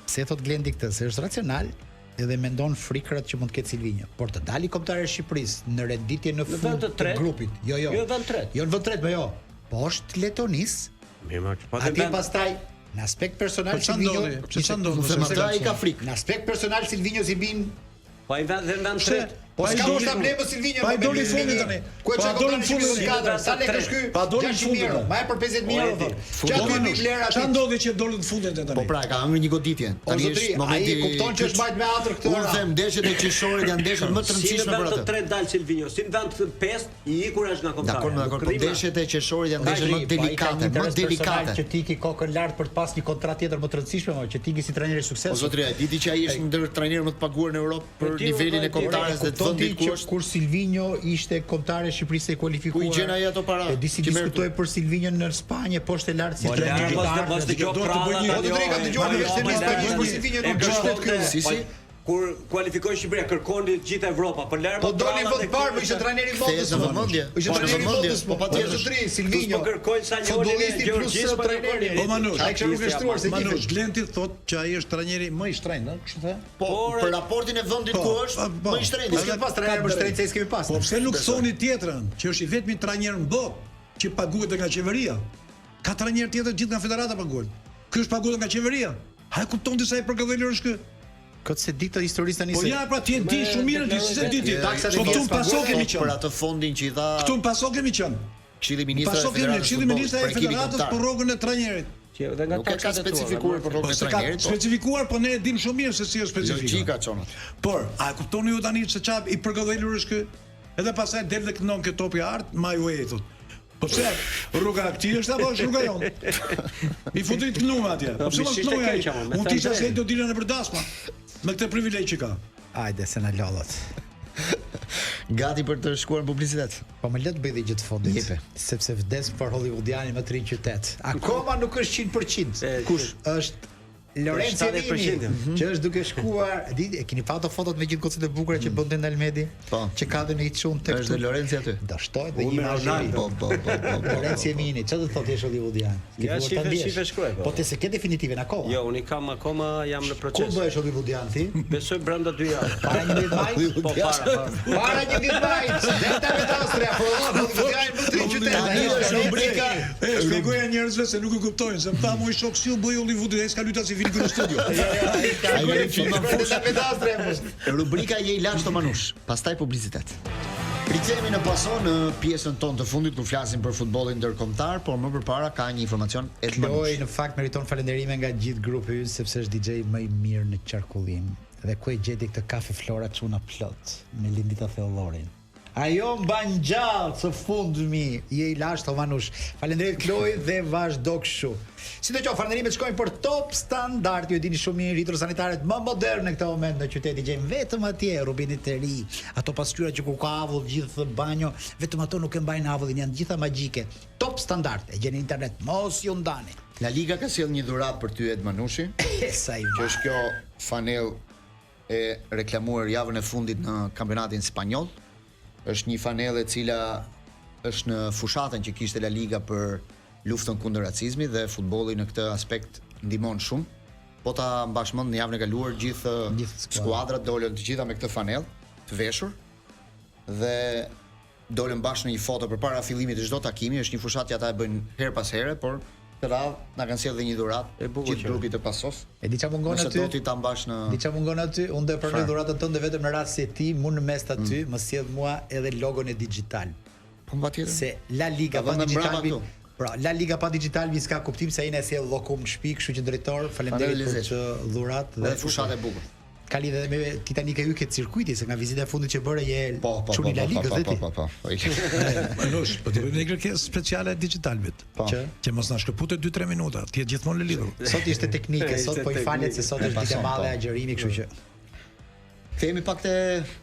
Speaker 3: pse thot Blendi këtë, se është racional edhe mendon frikrat që mund të ketë Silvinjo, por të dali kombëtare e Shqipërisë në renditje në fund të grupit. Jo. Jo
Speaker 4: në vend tret.
Speaker 3: Jo në vend tret, po jo. Poshtë Letonis.
Speaker 4: Mirë, po
Speaker 3: aty pastaj në aspekt personal Silvinjo,
Speaker 2: ai ka frikë.
Speaker 3: Në aspekt personal Silvinjo si bin
Speaker 4: po ai vend tret.
Speaker 3: Po s'ka mos ta blejmë Silvinjo. Pa doli fundin tani. Ku e çka doli fundin kadër? Sa lekë është ky? Pa doli fundin. Ma e për 50.000 euro. Çka ky vlera? Ç'a ndodhi që doli në fundin tani?
Speaker 2: Po pra, ka hëngër një goditje.
Speaker 3: Tani është momenti. Ai kupton që është mbajt me atër këtë.
Speaker 2: Unë them ndeshjet e qershorit janë ndeshjet më të rëndësishme për atë.
Speaker 4: Si në vend të 3 dal Silvinjo, si në vend të 5 i ikur është nga kontratata.
Speaker 2: Dakor, po ndeshjet e qershorit janë ndeshjet më delikate, më delikate.
Speaker 3: Që ti ke kokën lart për të pas një kontratë tjetër më të rëndësishme, që ti je si trajner i sukses.
Speaker 2: Po zotëria, diti që ai është ndër trajnerët më të paguar në Europë për nivelin e kombëtarës dhe të vendit ku është.
Speaker 3: Kur Silvinjo ishte kombëtar e Shqipërisë e kualifikuar.
Speaker 2: Ku i gjen ai ato para?
Speaker 3: E disi diskutoi për Silvinjo në Spanjë, poshtë e lartë si trajner.
Speaker 4: Mos dëgjoj prallë.
Speaker 3: Po do të reka dëgjoj për Silvinjo nuk gjështet këtu.
Speaker 2: Si
Speaker 4: kur kualifikoi Shqipëria kërkoni gjithë Evropa, po lart
Speaker 3: po doli votbar, po ishte trajneri i Montës në vëmendje. Ishte trajneri i Montës, po patjetër Silvinjo.
Speaker 4: Po kërkoi Sanjoli dhe Gjorgjis për trajneri.
Speaker 3: Po Manush, ai kishte rikështruar se
Speaker 7: Manush Glenti thotë që ai është trajneri më i shtrenjtë, kështu the?
Speaker 2: Po për raportin e vendit ku është, më i shtrenjtë.
Speaker 3: S'ke pas trajner më shtrenjtë se s'kemi pas.
Speaker 7: Po pse nuk thoni tjetrën, që është i vetmi trajner në botë që paguhet nga qeveria? Ka trajner tjetër gjithë nga federata paguhet. Ky është paguhet nga qeveria. Haj kupton disa i përgatëlur është ky.
Speaker 3: Këtë se di këtë historisë tani se.
Speaker 7: Po ja pra ti e di shumë mirë ti se di ti. Po këtu në pasok kemi qenë.
Speaker 2: Për atë fondin që i dha.
Speaker 7: Këtu në pasok kemi qenë.
Speaker 2: Këshilli ministër
Speaker 7: e Federatës për rrogën e trajnerit.
Speaker 4: Që edhe nga
Speaker 2: ka specifikuar për rrogën e trajnerit.
Speaker 7: Specifikuar, po ne e dim shumë mirë se si është specifikuar.
Speaker 2: Çonat.
Speaker 7: Por, a kuptoni ju tani se çfarë i përgatëlur është ky? Edhe pastaj del dhe këndon këtë topi art, my way thot. Po pse? Rruga e këtij është apo është rruga jon? Mi futi të knuma atje. Po pse mos knoj ai? Unë tisha se do dilën në përdasma. Me këtë privilegj që ka.
Speaker 3: Hajde se na lollat.
Speaker 2: Gati për të shkuar në publicitet.
Speaker 3: Po më le të bëj dhe gjë të fundit. Sepse vdes për Hollywoodianin më të rinj qytet. Akoma nuk është 100%. Kush është Lorenzo Vini, që është duke shkuar, e keni pa ato fotot me gjithë gocët e bukura që bën Dendal Medi, që ka dhënë një çun tek
Speaker 2: është Lorenzo aty.
Speaker 3: Do shtoj dhe një imazh. Po. Lorenzo Vini, çfarë do thotë është Hollywoodian?
Speaker 4: Ja shife shkruaj.
Speaker 3: Po ti se ke definitive në akoma.
Speaker 4: Jo, unë kam akoma jam në proces.
Speaker 3: Ku bëhesh Hollywoodian ti?
Speaker 4: Besoj brenda 2 javë.
Speaker 3: Para 11 maj?
Speaker 4: Po para.
Speaker 3: Para 11 maj. Delta me Austria, po Hollywoodian më të qytet. Tani është rubrika.
Speaker 7: Shpjegoja njerëzve se nuk e kuptojnë, se më tha mua shok si u bëj Hollywoodi, ai s'ka luajtur si film në studio.
Speaker 2: Rubrika je i lashtë Manush, pastaj publicitet. Rikthehemi në pason në pjesën tonë të fundit ku flasim për futbollin ndërkombëtar, por më përpara ka një informacion e
Speaker 3: Kloj në fakt meriton falënderime nga gjithë grupi ynë sepse është DJ më i mirë në qarkullim. Dhe ku e gjeti këtë kafe Flora çuna plot me Lindita Theollorin. Ajo mban gjallë së fundmi, je i lashtë Manush. Faleminderit Kloj dhe vazhdo kështu. Sidoqoftë, falënderimet shkojnë për Top Standard. Ju e dini shumë mirë, rritur sanitaret më moderne në këtë moment në qytet i gjejmë vetëm atje, rubinit të ri. Ato pasqyra që ku ka avull gjithë banjo, vetëm ato nuk e mbajnë avullin, janë gjitha magjike. Top Standard, e gjeni në internet, mos ju ndani.
Speaker 2: La Liga ka sjell një dhuratë për ty Ed Manushi.
Speaker 3: Sa i
Speaker 2: që është kjo fanell e reklamuar javën e fundit në kampionatin spanjoll. Është një fanellë e cila është në fushatën që kishte La Liga për luftën kundër racizmit dhe futbolli në këtë aspekt ndihmon shumë. Po ta mbash mend në javën e kaluar gjithë skuadrat dolën të gjitha me këtë fanellë të veshur dhe dolën bashkë në një foto përpara fillimit të çdo takimi, është një fushatë që ata e bëjnë her pas here, por të radhë na kanë sjellë një dhuratë gjithë grupit të Pasos.
Speaker 3: E di çfarë mungon aty?
Speaker 2: Do ti ta mbash në
Speaker 3: Di çfarë mungon aty? Unë do të pranoj dhuratën tënde vetëm në rast se ti mund në mes të aty më sjell mua edhe logon e digital.
Speaker 2: Po patjetër.
Speaker 3: Se La Liga pa digital. Pra, La Liga pa digital mi s'ka kuptim se ai na sjell llokum në shtëpi, kështu që drejtor, faleminderit për çë dhurat
Speaker 2: dhe fushatë e bukur.
Speaker 3: Ka lidhje edhe me Titanik e yket cirkuiti, se nga vizita e fundit që bëre je çuni La Ligës dhe ti.
Speaker 2: Po.
Speaker 7: Manush, po të bëjmë një kërkesë speciale digitalbit. Që mos na shkëputet 2-3 minuta, ti je gjithmonë në lidhur.
Speaker 3: Sot ishte teknike, sot po i falet se sot është ditë e madhe e agjerimi, kështu që
Speaker 2: themi pak te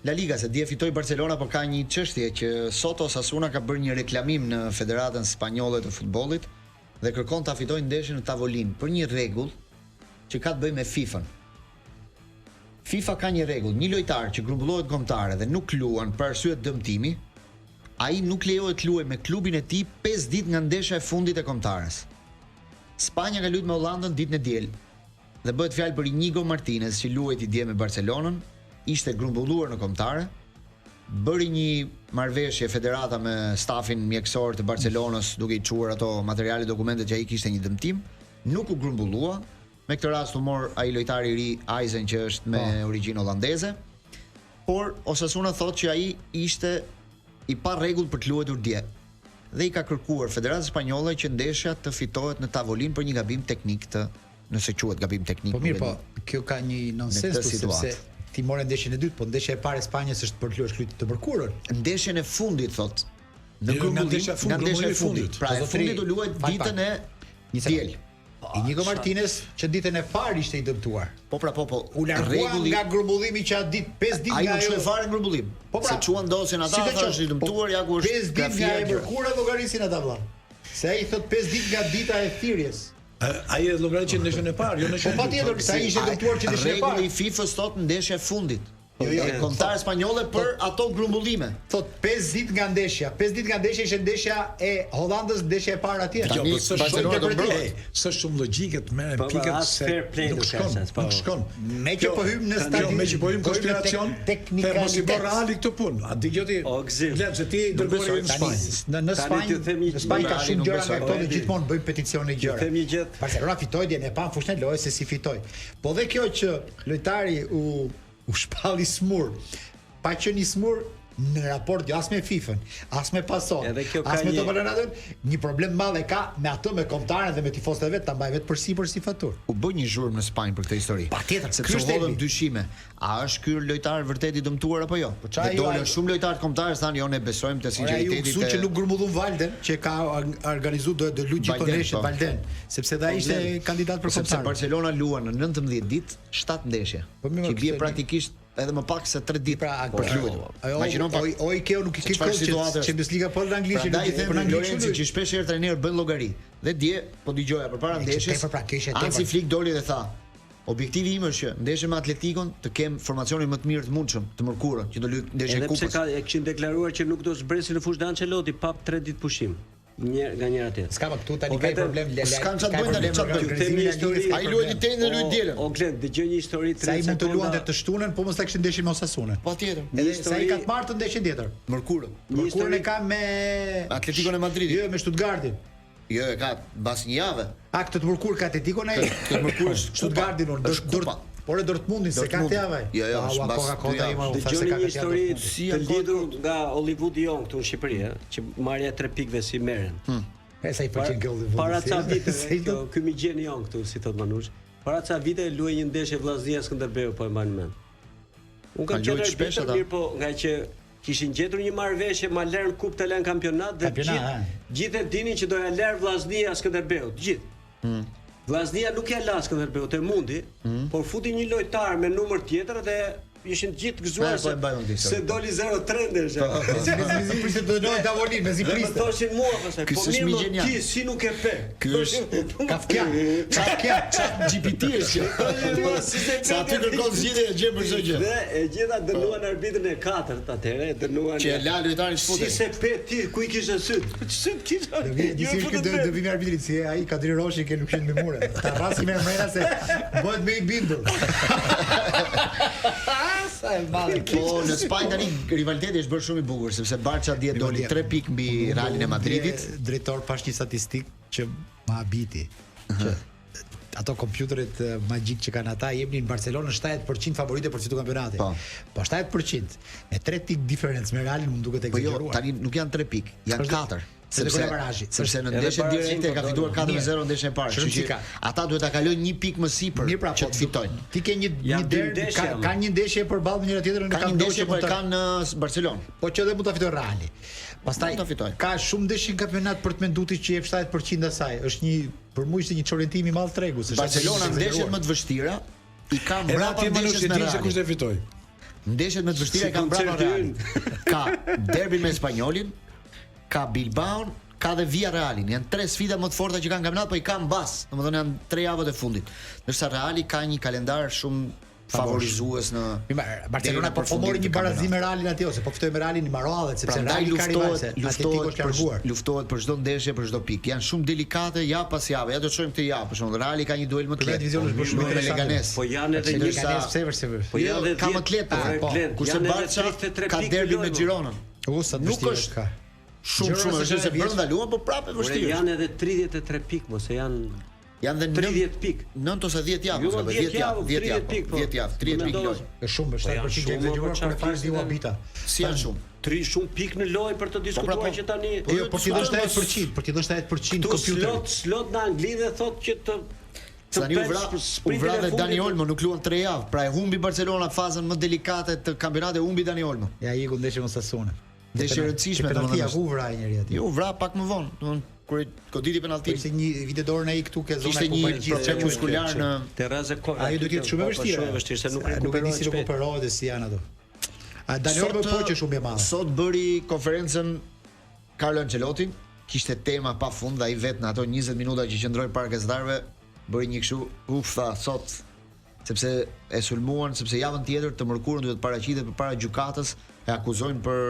Speaker 2: La Liga, se dje fitoi Barcelona, por ka një çështje që sot Osasuna ka bërë një reklamim në Federatën Spanjolle të Futbollit dhe kërkon ta fitojë ndeshjen në tavolinë për një rregull që ka të bëjë me FIFA-n. FIFA ka një rregull, një lojtar që grumbullohet kombëtare dhe nuk luan për arsye dëmtimi, ai nuk lejohet të luajë me klubin e tij 5 ditë nga ndeshja e fundit e kombëtares. Spanja ka luajtur me Hollandën ditën e diel. Dhe bëhet fjalë për Inigo Martinez që luajti dje me Barcelonën, ishte grumbulluar në kombëtare, bëri një marrëveshje federata me stafin mjekësor të Barcelonës duke i çuar ato materiale dokumente që ai kishte një dëmtim, nuk u grumbullua. Me këtë rast u mor ai lojtari i ri Eisen që është me origjinë holandeze por Osasuna thotë që ai ishte i pa rregull për të luajtur dje. Dhe i ka kërkuar Federatës Spanjolle që ndeshja të fitohet në tavolinë për një gabim teknik të, nëse quhet gabim teknik.
Speaker 3: Po mirë, po kjo ka një nonsens sepse ti morën ndeshjen e dytë, po ndeshja e parë e Spanjës është për të luajtur të mërkurën.
Speaker 2: Ndeshjen e fundit thotë. Në grumbullim, nga ndeshja e fundit. Pra e fundit u luajt ditën e diel.
Speaker 3: Inigo Martinez që ditën e parë ishte i dëmtuar.
Speaker 2: Po.
Speaker 3: U largua nga grumbullimi që atë ditë 5 ditë nga
Speaker 2: ajo. Ai u fare grumbulim. Se çuan dosjen ata, është i dëmtuar, ja ku është
Speaker 3: 5 ditë nga e mërkura llogarisin ata vëlla. Se ai thot 5 ditë nga dita e thirrjes.
Speaker 7: Ai e llogarit që ndeshën e parë, jo ndeshën e dytë.
Speaker 3: Po patjetër, se ai ishte dëmtuar që ndeshën e parë.
Speaker 2: Rregulli i FIFA-s thot ndeshja e fundit. Kontare spanjolle për ato grumbullime.
Speaker 3: Thot 5 ditë nga ndeshja. 5 ditë nga ndeshja ishte ndeshja e Hollandës, ndeshja e parë atje.
Speaker 7: Jo, s'është shumë logjike të merren pikat se nuk shkon.
Speaker 3: Me që po hym në stadium,
Speaker 7: me që po hym konspiracion, te mos i bë Reali këtë punë. A dëgjoj ti? Lem se ti dërgoj në Spanjë.
Speaker 3: Në Spanjë ka shumë gjëra nga këto, gjithmonë bëjnë peticione gjëra. Barcelona fitoi dje, ne pa fushën lojë se si fitoi. Po dhe kjo që lojtari u shpalli smur, pa qenë i smur në raport as me FIFA-n, as me PASO, as me Topalanatën, një problem madh e ka me atë me kombëtarën dhe me tifozët e vet, ta mbaj vetë përsipër si faturë.
Speaker 2: U bë një zhurmë në Spanjë për këtë histori.
Speaker 3: Patjetër,
Speaker 2: sepse u hodhën dyshime. A është ky lojtar vërtet i dëmtuar apo jo? Dhe dolën shumë lojtarë kombëtarë thanë jo ne besojmë te sinqeriteti.
Speaker 3: Ai u që nuk grumbullon Valden, që ka organizuar do luajë gjithë ndeshjet Valden, sepse ai ishte kandidat për kombëtar.
Speaker 2: Sepse Barcelona luan në 19 ditë 7 ndeshje. Që bie praktikisht edhe më pak se 3 ditë për të luajtur. Imagjinon pa
Speaker 3: kjo nuk i ke kohë Champions Liga po në anglisht,
Speaker 2: për anglisht që shpesh herë trajner bën llogari. Dhe dje po dëgjoja përpara ndeshjes. Hansi Flick doli dhe tha: "Objektivi im është që ndeshjen me Atletikon të kem formacionin më të mirë të mundshëm, të mërkurën, që do luaj ndeshje kupës."
Speaker 4: Edhe pse e kishin deklaruar që nuk do të zbresin në fushë dhe Ancelotti pa 3 ditë pushim. Nga njëra tjetër.
Speaker 3: S'ka më këtu tani ka problem
Speaker 2: s'kan çfarë bëjnë tani çfarë bëjnë. Ai luajti tenin dhe luajti dielën.
Speaker 4: O Glen, dëgjoj një histori 30 sekonda.
Speaker 3: Sa i mund të luante të shtunën, po mos ta kishin ndeshjen me Osasunën.
Speaker 2: Patjetër.
Speaker 3: Edhe sa i ka të marrë të ndeshjen tjetër. Mërkurën e ka me
Speaker 2: Atletikon e Madridit.
Speaker 3: Jo, me Stuttgartin.
Speaker 2: Jo, e ka mbas një javë.
Speaker 3: A këtë të mërkur ka Atletikon ai?
Speaker 2: Këtë mërkur është
Speaker 3: Stuttgartin, por e Dortmundin se ka të javë.
Speaker 2: Jo, është mbas
Speaker 4: dëgjoj një histori të lidhur nga Hollywood Young këtu në Shqipëri, që marrja 3 pikëve si merren.
Speaker 3: Sa i pëlqen kjo Hollywood.
Speaker 4: Para ca vite, ky mi gjen Young këtu si thot Manush. Para ca vite luaj një ndeshje Vllaznia Skënderbeu, po e mban mend. Unë kam gjetur shpesh ata, mirë, po nga që kishin gjetur një marrëveshje ma lërn kupë të lën kampionat dhe gjithë e dinin që doja lërë Vllaznia Skënderbeu, gjithë. Vllaznia nuk ja la Skënderbeu te mundi, por futi një lojtar me numër tjetër dhe ishin gjithë gëzuar se doli 0-3 ndeshja.
Speaker 3: Mezi priste të dënojnë tavolinë, mezi priste.
Speaker 4: Më thoshin mua pastaj, po mirë ti si nuk e pe.
Speaker 2: Ky është
Speaker 3: Kafka,
Speaker 2: GPT është. Sa ti kërkon zgjidhje e gjen për çdo gjë.
Speaker 4: Dhe e gjeta dënuan arbitrin e 4 atëherë, dënuan.
Speaker 2: Që e la lojtarin sfutet.
Speaker 4: Si se pe ti ku i kishe syt? Syt kisha.
Speaker 3: Do vimi arbitrit si ai Kadri Roshi që nuk qen me mure. Ta rrasi me mrena se bëhet me i bindur.
Speaker 2: Po në Spanjë tani rivaliteti është bërë shumë i bukur sepse Barça dje doli 3 pikë mbi Realin e Madridit.
Speaker 3: Drejtor pash një statistikë që ma habiti. Që ato kompjuterit magjik që kanë ata jepnin Barcelonën 70% favorite për fituar kampionatin. Po 70% me 3 pikë diferencë me Realin më duket eksagjeruar.
Speaker 2: Po jo, tani nuk janë 3 pikë, janë 4. Sepse në ndeshjen direkte ka fituar 4-0 ndeshjen e parë. Kështu që ata duhet ta kalojnë 1 pikë më sipër që të fitojnë.
Speaker 3: Ti ke një derbi, ka një ndeshje përballë me njëra tjetrën në
Speaker 2: kampionat. Ka një ndeshje që kanë në Barcelonë.
Speaker 3: Po që dhe mund ta fitojë Reali. Pastaj ka shumë ndeshje në kampionat për të menduar që jep 70% asaj. Është një për mua ishte një çorientim i madh tregu, se
Speaker 2: Barcelona ndeshjet më të vështira i ka mbrapa ndeshjes me Real.
Speaker 7: Kush e fitoi?
Speaker 2: Ndeshjet më të vështira i ka mbrapa Real. Ka derbin me Spanjolin, ka Bilbao, ka dhe Villarrealin. Janë 3 sfida më të forta që kanë kampionat, po i kanë mbas. Domethënë janë 3 javët e fundit. Ndërsa Reali ka një kalendar shumë favorizues në
Speaker 3: Barcelona po mori një barazim me Realin atje ose po ftoi me Realin i Maroallet sepse Reali ka
Speaker 2: luftohet për çdo ndeshje, për çdo pikë. Janë shumë delikate javë pas jave. Ja do të shohim këtë javë, për shembull, Reali ka një duel më të lehtë.
Speaker 3: Divisioni është bërë shumë me Leganes.
Speaker 4: Po janë edhe
Speaker 3: një
Speaker 4: po janë edhe
Speaker 2: ka më të lehtë. Kurse Barça ka derbi me Gironën. Nuk është shumë është se brenda luan, po prapë vështirë.
Speaker 4: Janë edhe 33 pikë, mos e janë
Speaker 2: Janë dhe
Speaker 4: 30 pikë.
Speaker 2: 9 ose 10 javë, 10 javë, 10 javë, 30 pikë lojë.
Speaker 3: Është shumë, 7% e dëgjuar kur e fal di Habita.
Speaker 2: Si janë shumë?
Speaker 4: 3 shumë pikë në lojë për të diskutuar që tani.
Speaker 3: Jo, por ti do 70%, por ti do 70% kompjuter.
Speaker 4: Slot në Angli dhe thotë që të
Speaker 2: Tani u vra dhe Dani Olmo nuk luan 3 javë, pra e humbi Barcelona fazën më delikate të kampionatit, humbi Dani Olmo.
Speaker 3: Ja iku ndeshje me Osasuna.
Speaker 2: Ndeshje e rëndësishme
Speaker 3: domethënë. U vra njëri atje.
Speaker 2: Jo, u vra pak më vonë, domethënë kur goditi penalltin.
Speaker 3: Ishte një vitedor ai këtu ke zona
Speaker 2: ku një problem muskular në
Speaker 4: terrazë kohë.
Speaker 3: Ai do të jetë shumë e vështirë.
Speaker 4: Shumë e vështirë se nuk
Speaker 3: e di si do operohet dhe si janë ato. A Dani Olmo po që shumë e madhe.
Speaker 2: Sot bëri konferencën Carlo Ancelotti, kishte tema pafund, ai vetë në ato 20 minuta që qëndroi para gazetarëve, bëri një kështu, tha sot, sepse e sulmuan, sepse javën tjetër të mërkurën duhet paraqitet përpara gjykatës, e akuzojnë për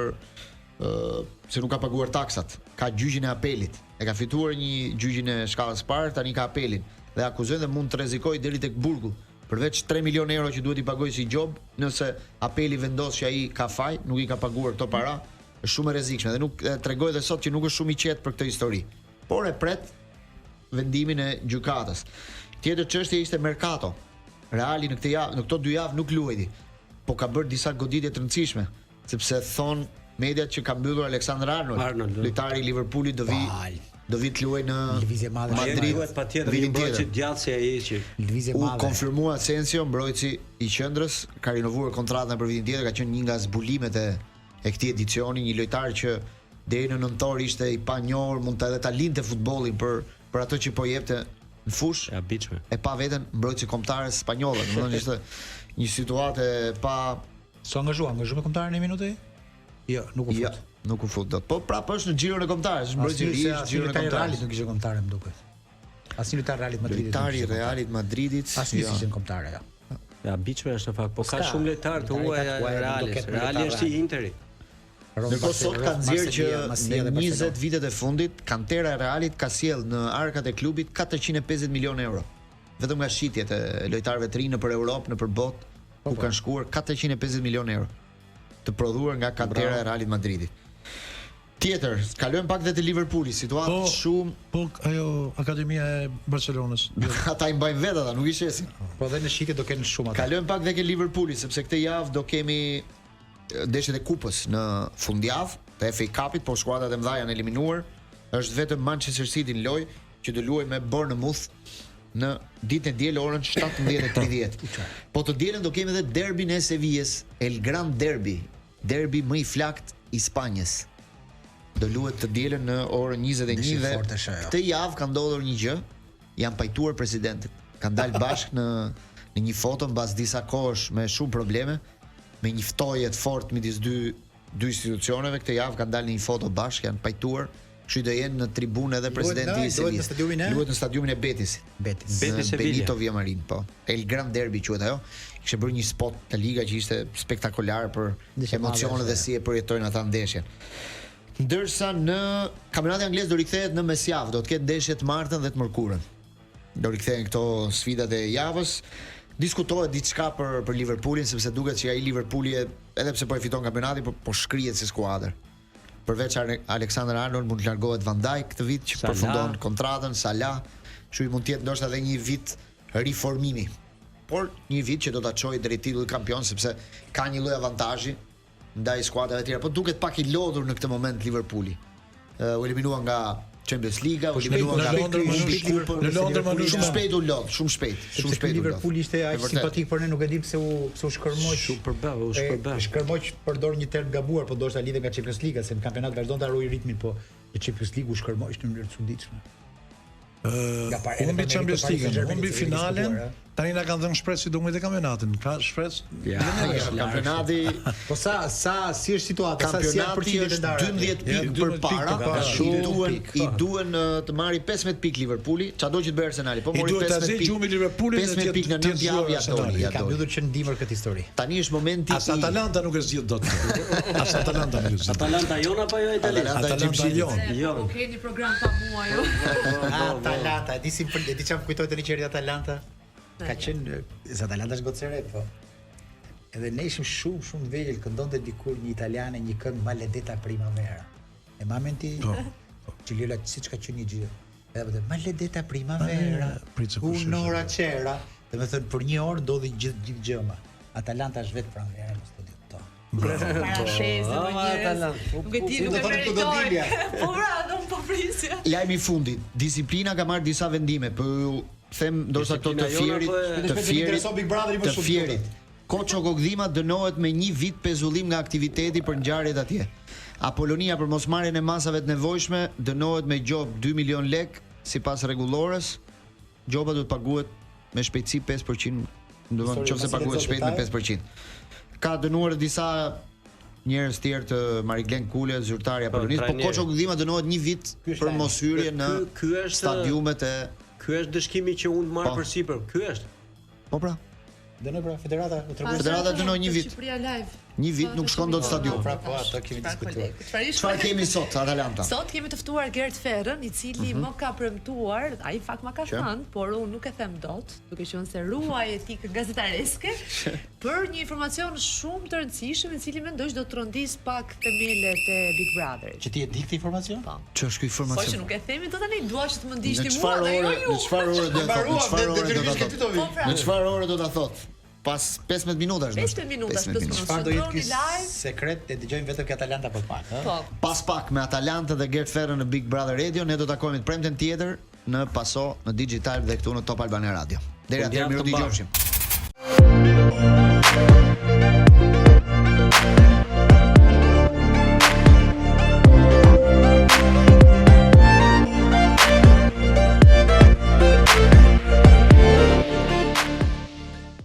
Speaker 2: se nuk ka paguar taksat. Ka gjyqin e apelit. E ka fituar një gjyqin e shkallës parë, tani ka apelin dhe akuzojnë dhe mund të rrezikojë deri tek burgu. Përveç 3 milionë euro që duhet i pagojë si gjob, nëse apeli vendos që ai ka faj, nuk i ka paguar këto para, është shumë e rrezikshme dhe nuk tregoi edhe sot që nuk është shumë i qetë për këtë histori. Por e pret vendimin e gjykatës. Tjetër çështje ishte Mercato. Reali në këtë javë, në këto 2 javë nuk luajti, po ka bërë disa goditje të rëndësishme, sepse thon mediat që ka mbyllur Alexander Arnold, lojtari i Liverpoolit do vi të luajë në Madrid.
Speaker 4: Patjetër një mbrojtje gjallë si ai që
Speaker 3: lëvizje madhe.
Speaker 2: U konfirmua Asensio, mbrojtësi i qendrës, ka rinovuar kontratën për vitin tjetër, ka qenë një nga zbulimet e këtij edicioni, një lojtar që deri në nëntor ishte i panjohur, mund të edhe ta linte futbollin për ato që po jepte në fush. E pa veten mbrojtësi kombëtarës spanjolle, domethënë ishte një situatë pa
Speaker 3: angazhuar me kombëtarin në minutë? Jo, nuk u fut.
Speaker 2: Nuk u fut dot. Po prapë është në xhiron e kombëtarës, është mbrojtësi i ri, xhiron e kombëtarës.
Speaker 3: Nuk kishte kombëtar më duket. Asnjë lojtar Realit Madridit.
Speaker 2: Lojtari i Realit Madridit,
Speaker 3: asnjë ishte kombëtar ajo.
Speaker 4: Ja biçme është në fakt, po ka shumë lojtar të huaj Realit. Reali është i Interi.
Speaker 2: Ndërkohë sot ka nxjerrë që në 20 vitet e fundit kantera e Realit ka sjell në arkat e klubit 450 milionë euro. Vetëm nga shitjet e lojtarëve të rinj nëpër Europë, nëpër botë, ku kanë shkuar 450 milionë euro të prodhuar nga kantera e Realit Madridit. Tjetër, kalojmë pak dhe te Liverpooli, situatë shumë.
Speaker 7: Po ajo akademia e Barcelonës.
Speaker 2: Ata i mbajnë vetë ata, nuk i shesin.
Speaker 3: Po dhe në shitje do kenë shumë ata.
Speaker 2: Kalojmë pak dhe ke Liverpooli, sepse këtë javë do kemi ndeshjet e kupës në fundjavë të FA Cupit, por skuadrat e mëdha janë eliminuar. Është vetëm Manchester City në lojë që do luajë me Bournemouth në ditën e diel orën 17:30. Po të dielën do kemi edhe derbin e Sevillës, El Gran Derby, derbi më i flakt i Spanjës. Do luhet të dielën në orën 21 dhe këtë javë ka ndodhur një gjë, janë pajtuar presidentët. Kanë dalë bashkë në një foto mbas disa kohësh me shumë probleme, me një ftoje të fortë midis dy institucioneve. Këtë javë kanë dalë në një foto bashkë, janë pajtuar. Kështu do jenë në tribunë edhe presidenti i Sevillës. Luhet në stadiumin e Betisit.
Speaker 4: Betis
Speaker 2: Benito Villamarin, po. El Gran Derby quhet ajo. Kishte bërë një spot të liga që ishte spektakolar për emocionet dhe si e përjetojnë ata ndeshjen. Ndërsa në kampionatin anglez do rikthehet në mesjavë, do të ketë ndeshje të martën dhe të mërkurën. Do rikthehen këto sfidat e javës. Diskutohet diçka për Liverpoolin, sepse duket që ai Liverpooli edhe pse po e fiton kampionatin, po shkrihet si skuadër. Përveç Alexander Arnold mund të largohet Van Dijk këtë vit që përfundon kontratën, Salah, kështu mund të jetë ndoshta edhe një vit riformimi. Por një vit që do ta çojë drejt titullit kampion, sepse ka një lloj avantazhi ndaj skuadrave të tjera, po duket pak i lodhur në këtë moment Liverpooli. U eliminua nga Champions League, u eliminua nga
Speaker 7: në Londër më
Speaker 2: shumë shpejt u lodh, shumë shpejt.
Speaker 3: Liverpooli ishte aq simpatik, por ne nuk e dim pse u shkërmoq. Shkërmoq përdor një term gabuar, po ndoshta lidhet nga Champions League, se në kampionat vazhdon ta ruaj ritmin, po në Champions League u shkërmoq në mënyrë të çuditshme.
Speaker 7: Humbi Champions League, humbi finalen, tani na kanë dhënë shpresë si do mujt e kampionatin. Ka shpresë?
Speaker 2: Kampionati.
Speaker 3: Po sa si është situata? Sa si janë përqindjet e ndarë?
Speaker 2: 12 pikë përpara. I duhen të marrë 15 pikë Liverpooli, çado që të bëjë Arsenali. Po mori 15 pikë. 15 pikë në 9 javë atë.
Speaker 3: Ka mbyllur që ndihmër këtë histori.
Speaker 2: Tani është momenti
Speaker 7: i Atalanta nuk e zgjidh dot. Atalanta nuk e zgjidh.
Speaker 4: Atalanta jon apo jo Itali?
Speaker 7: Atalanta jon.
Speaker 8: Po keni program pa mua ju.
Speaker 3: Atalanta, di çam kujtoj të liçeri Atalanta. Ka qenë Atalanta është gocere, po. Edhe ne ishim shumë të vegjël, këndonte dikur një italiane një këngë Maledetta Primavera. E mamenti që Liola siç ka qenë një gjë. Edhe maledetta primavera, un'ora c'era, dhe me thënë për 1 orë ndodhi gjithë gjëma. Atalanta është vetë pranë në studio tonë.
Speaker 8: Parashese më njerëz. Nuk e di, nuk e meritoj. Po pra, nuk po prisja.
Speaker 2: Lajmi i fundit. Disiplina ka marrë disa vendime, po ju them ndoshta ato të fierit. Koço Kogdhima dënohet me 1 vit pezullim nga aktiviteti për ngjarjet atje. Apolonia për mosmarrjen e masave të nevojshme dënohet me gjobë 2 milion lek sipas rregullores. Gjoba duhet paguhet me shpejtësi 5%, do të thotë nëse paguhet shpejt me 5%. Ka dënuar disa njerëz tjerë të Mariglen Kule, zyrtari Apolonis, po Koço Kogdhima dënohet 1 vit për moshyrje në stadiumet e.
Speaker 4: Ky është dëshkimi që unë marr për sipër. Ky është.
Speaker 2: Po pra.
Speaker 3: Dënoj pra federata,
Speaker 2: federata dënoi 1 vit.
Speaker 8: Shqipëria live.
Speaker 2: 1 vit nuk shkon dot në stadium.
Speaker 3: Pra po, ato kemi diskutuar.
Speaker 2: Çfarë kemi sot Atalanta?
Speaker 8: Sot kemi të ftuar Gert Ferrën, i cili më ka premtuar, ai fakt më ka thënë, por unë nuk e them dot, duke qenë se ruaj etikën gazetareske, për një informacion shumë të rëndësishëm, i cili mendoj do të rondis pak themelet e Big Brotherit.
Speaker 3: Që ti e di këtë informacion?
Speaker 8: Po.
Speaker 2: Ç'është ky informacion?
Speaker 8: Po që nuk e themi, do tani dua që të më ndiqni
Speaker 2: Në
Speaker 8: mua dhe jo ju.
Speaker 2: Në çfarë ore do ta thotë? Në çfarë ore do ta thotë? Pas 15 minutash.
Speaker 8: 15 minutash plus
Speaker 3: Çfarë do jetë ky sekret e dëgjojmë vetëm ke Atalanta për pak, ëh?
Speaker 8: Po.
Speaker 2: Pas pak me Atalanta dhe Gert Ferrën në Big Brother Radio, ne do të takohemi të premten tjetër në Paso, në Digital dhe këtu në Top Albania Radio. Deri atëherë miru dëgjofshim.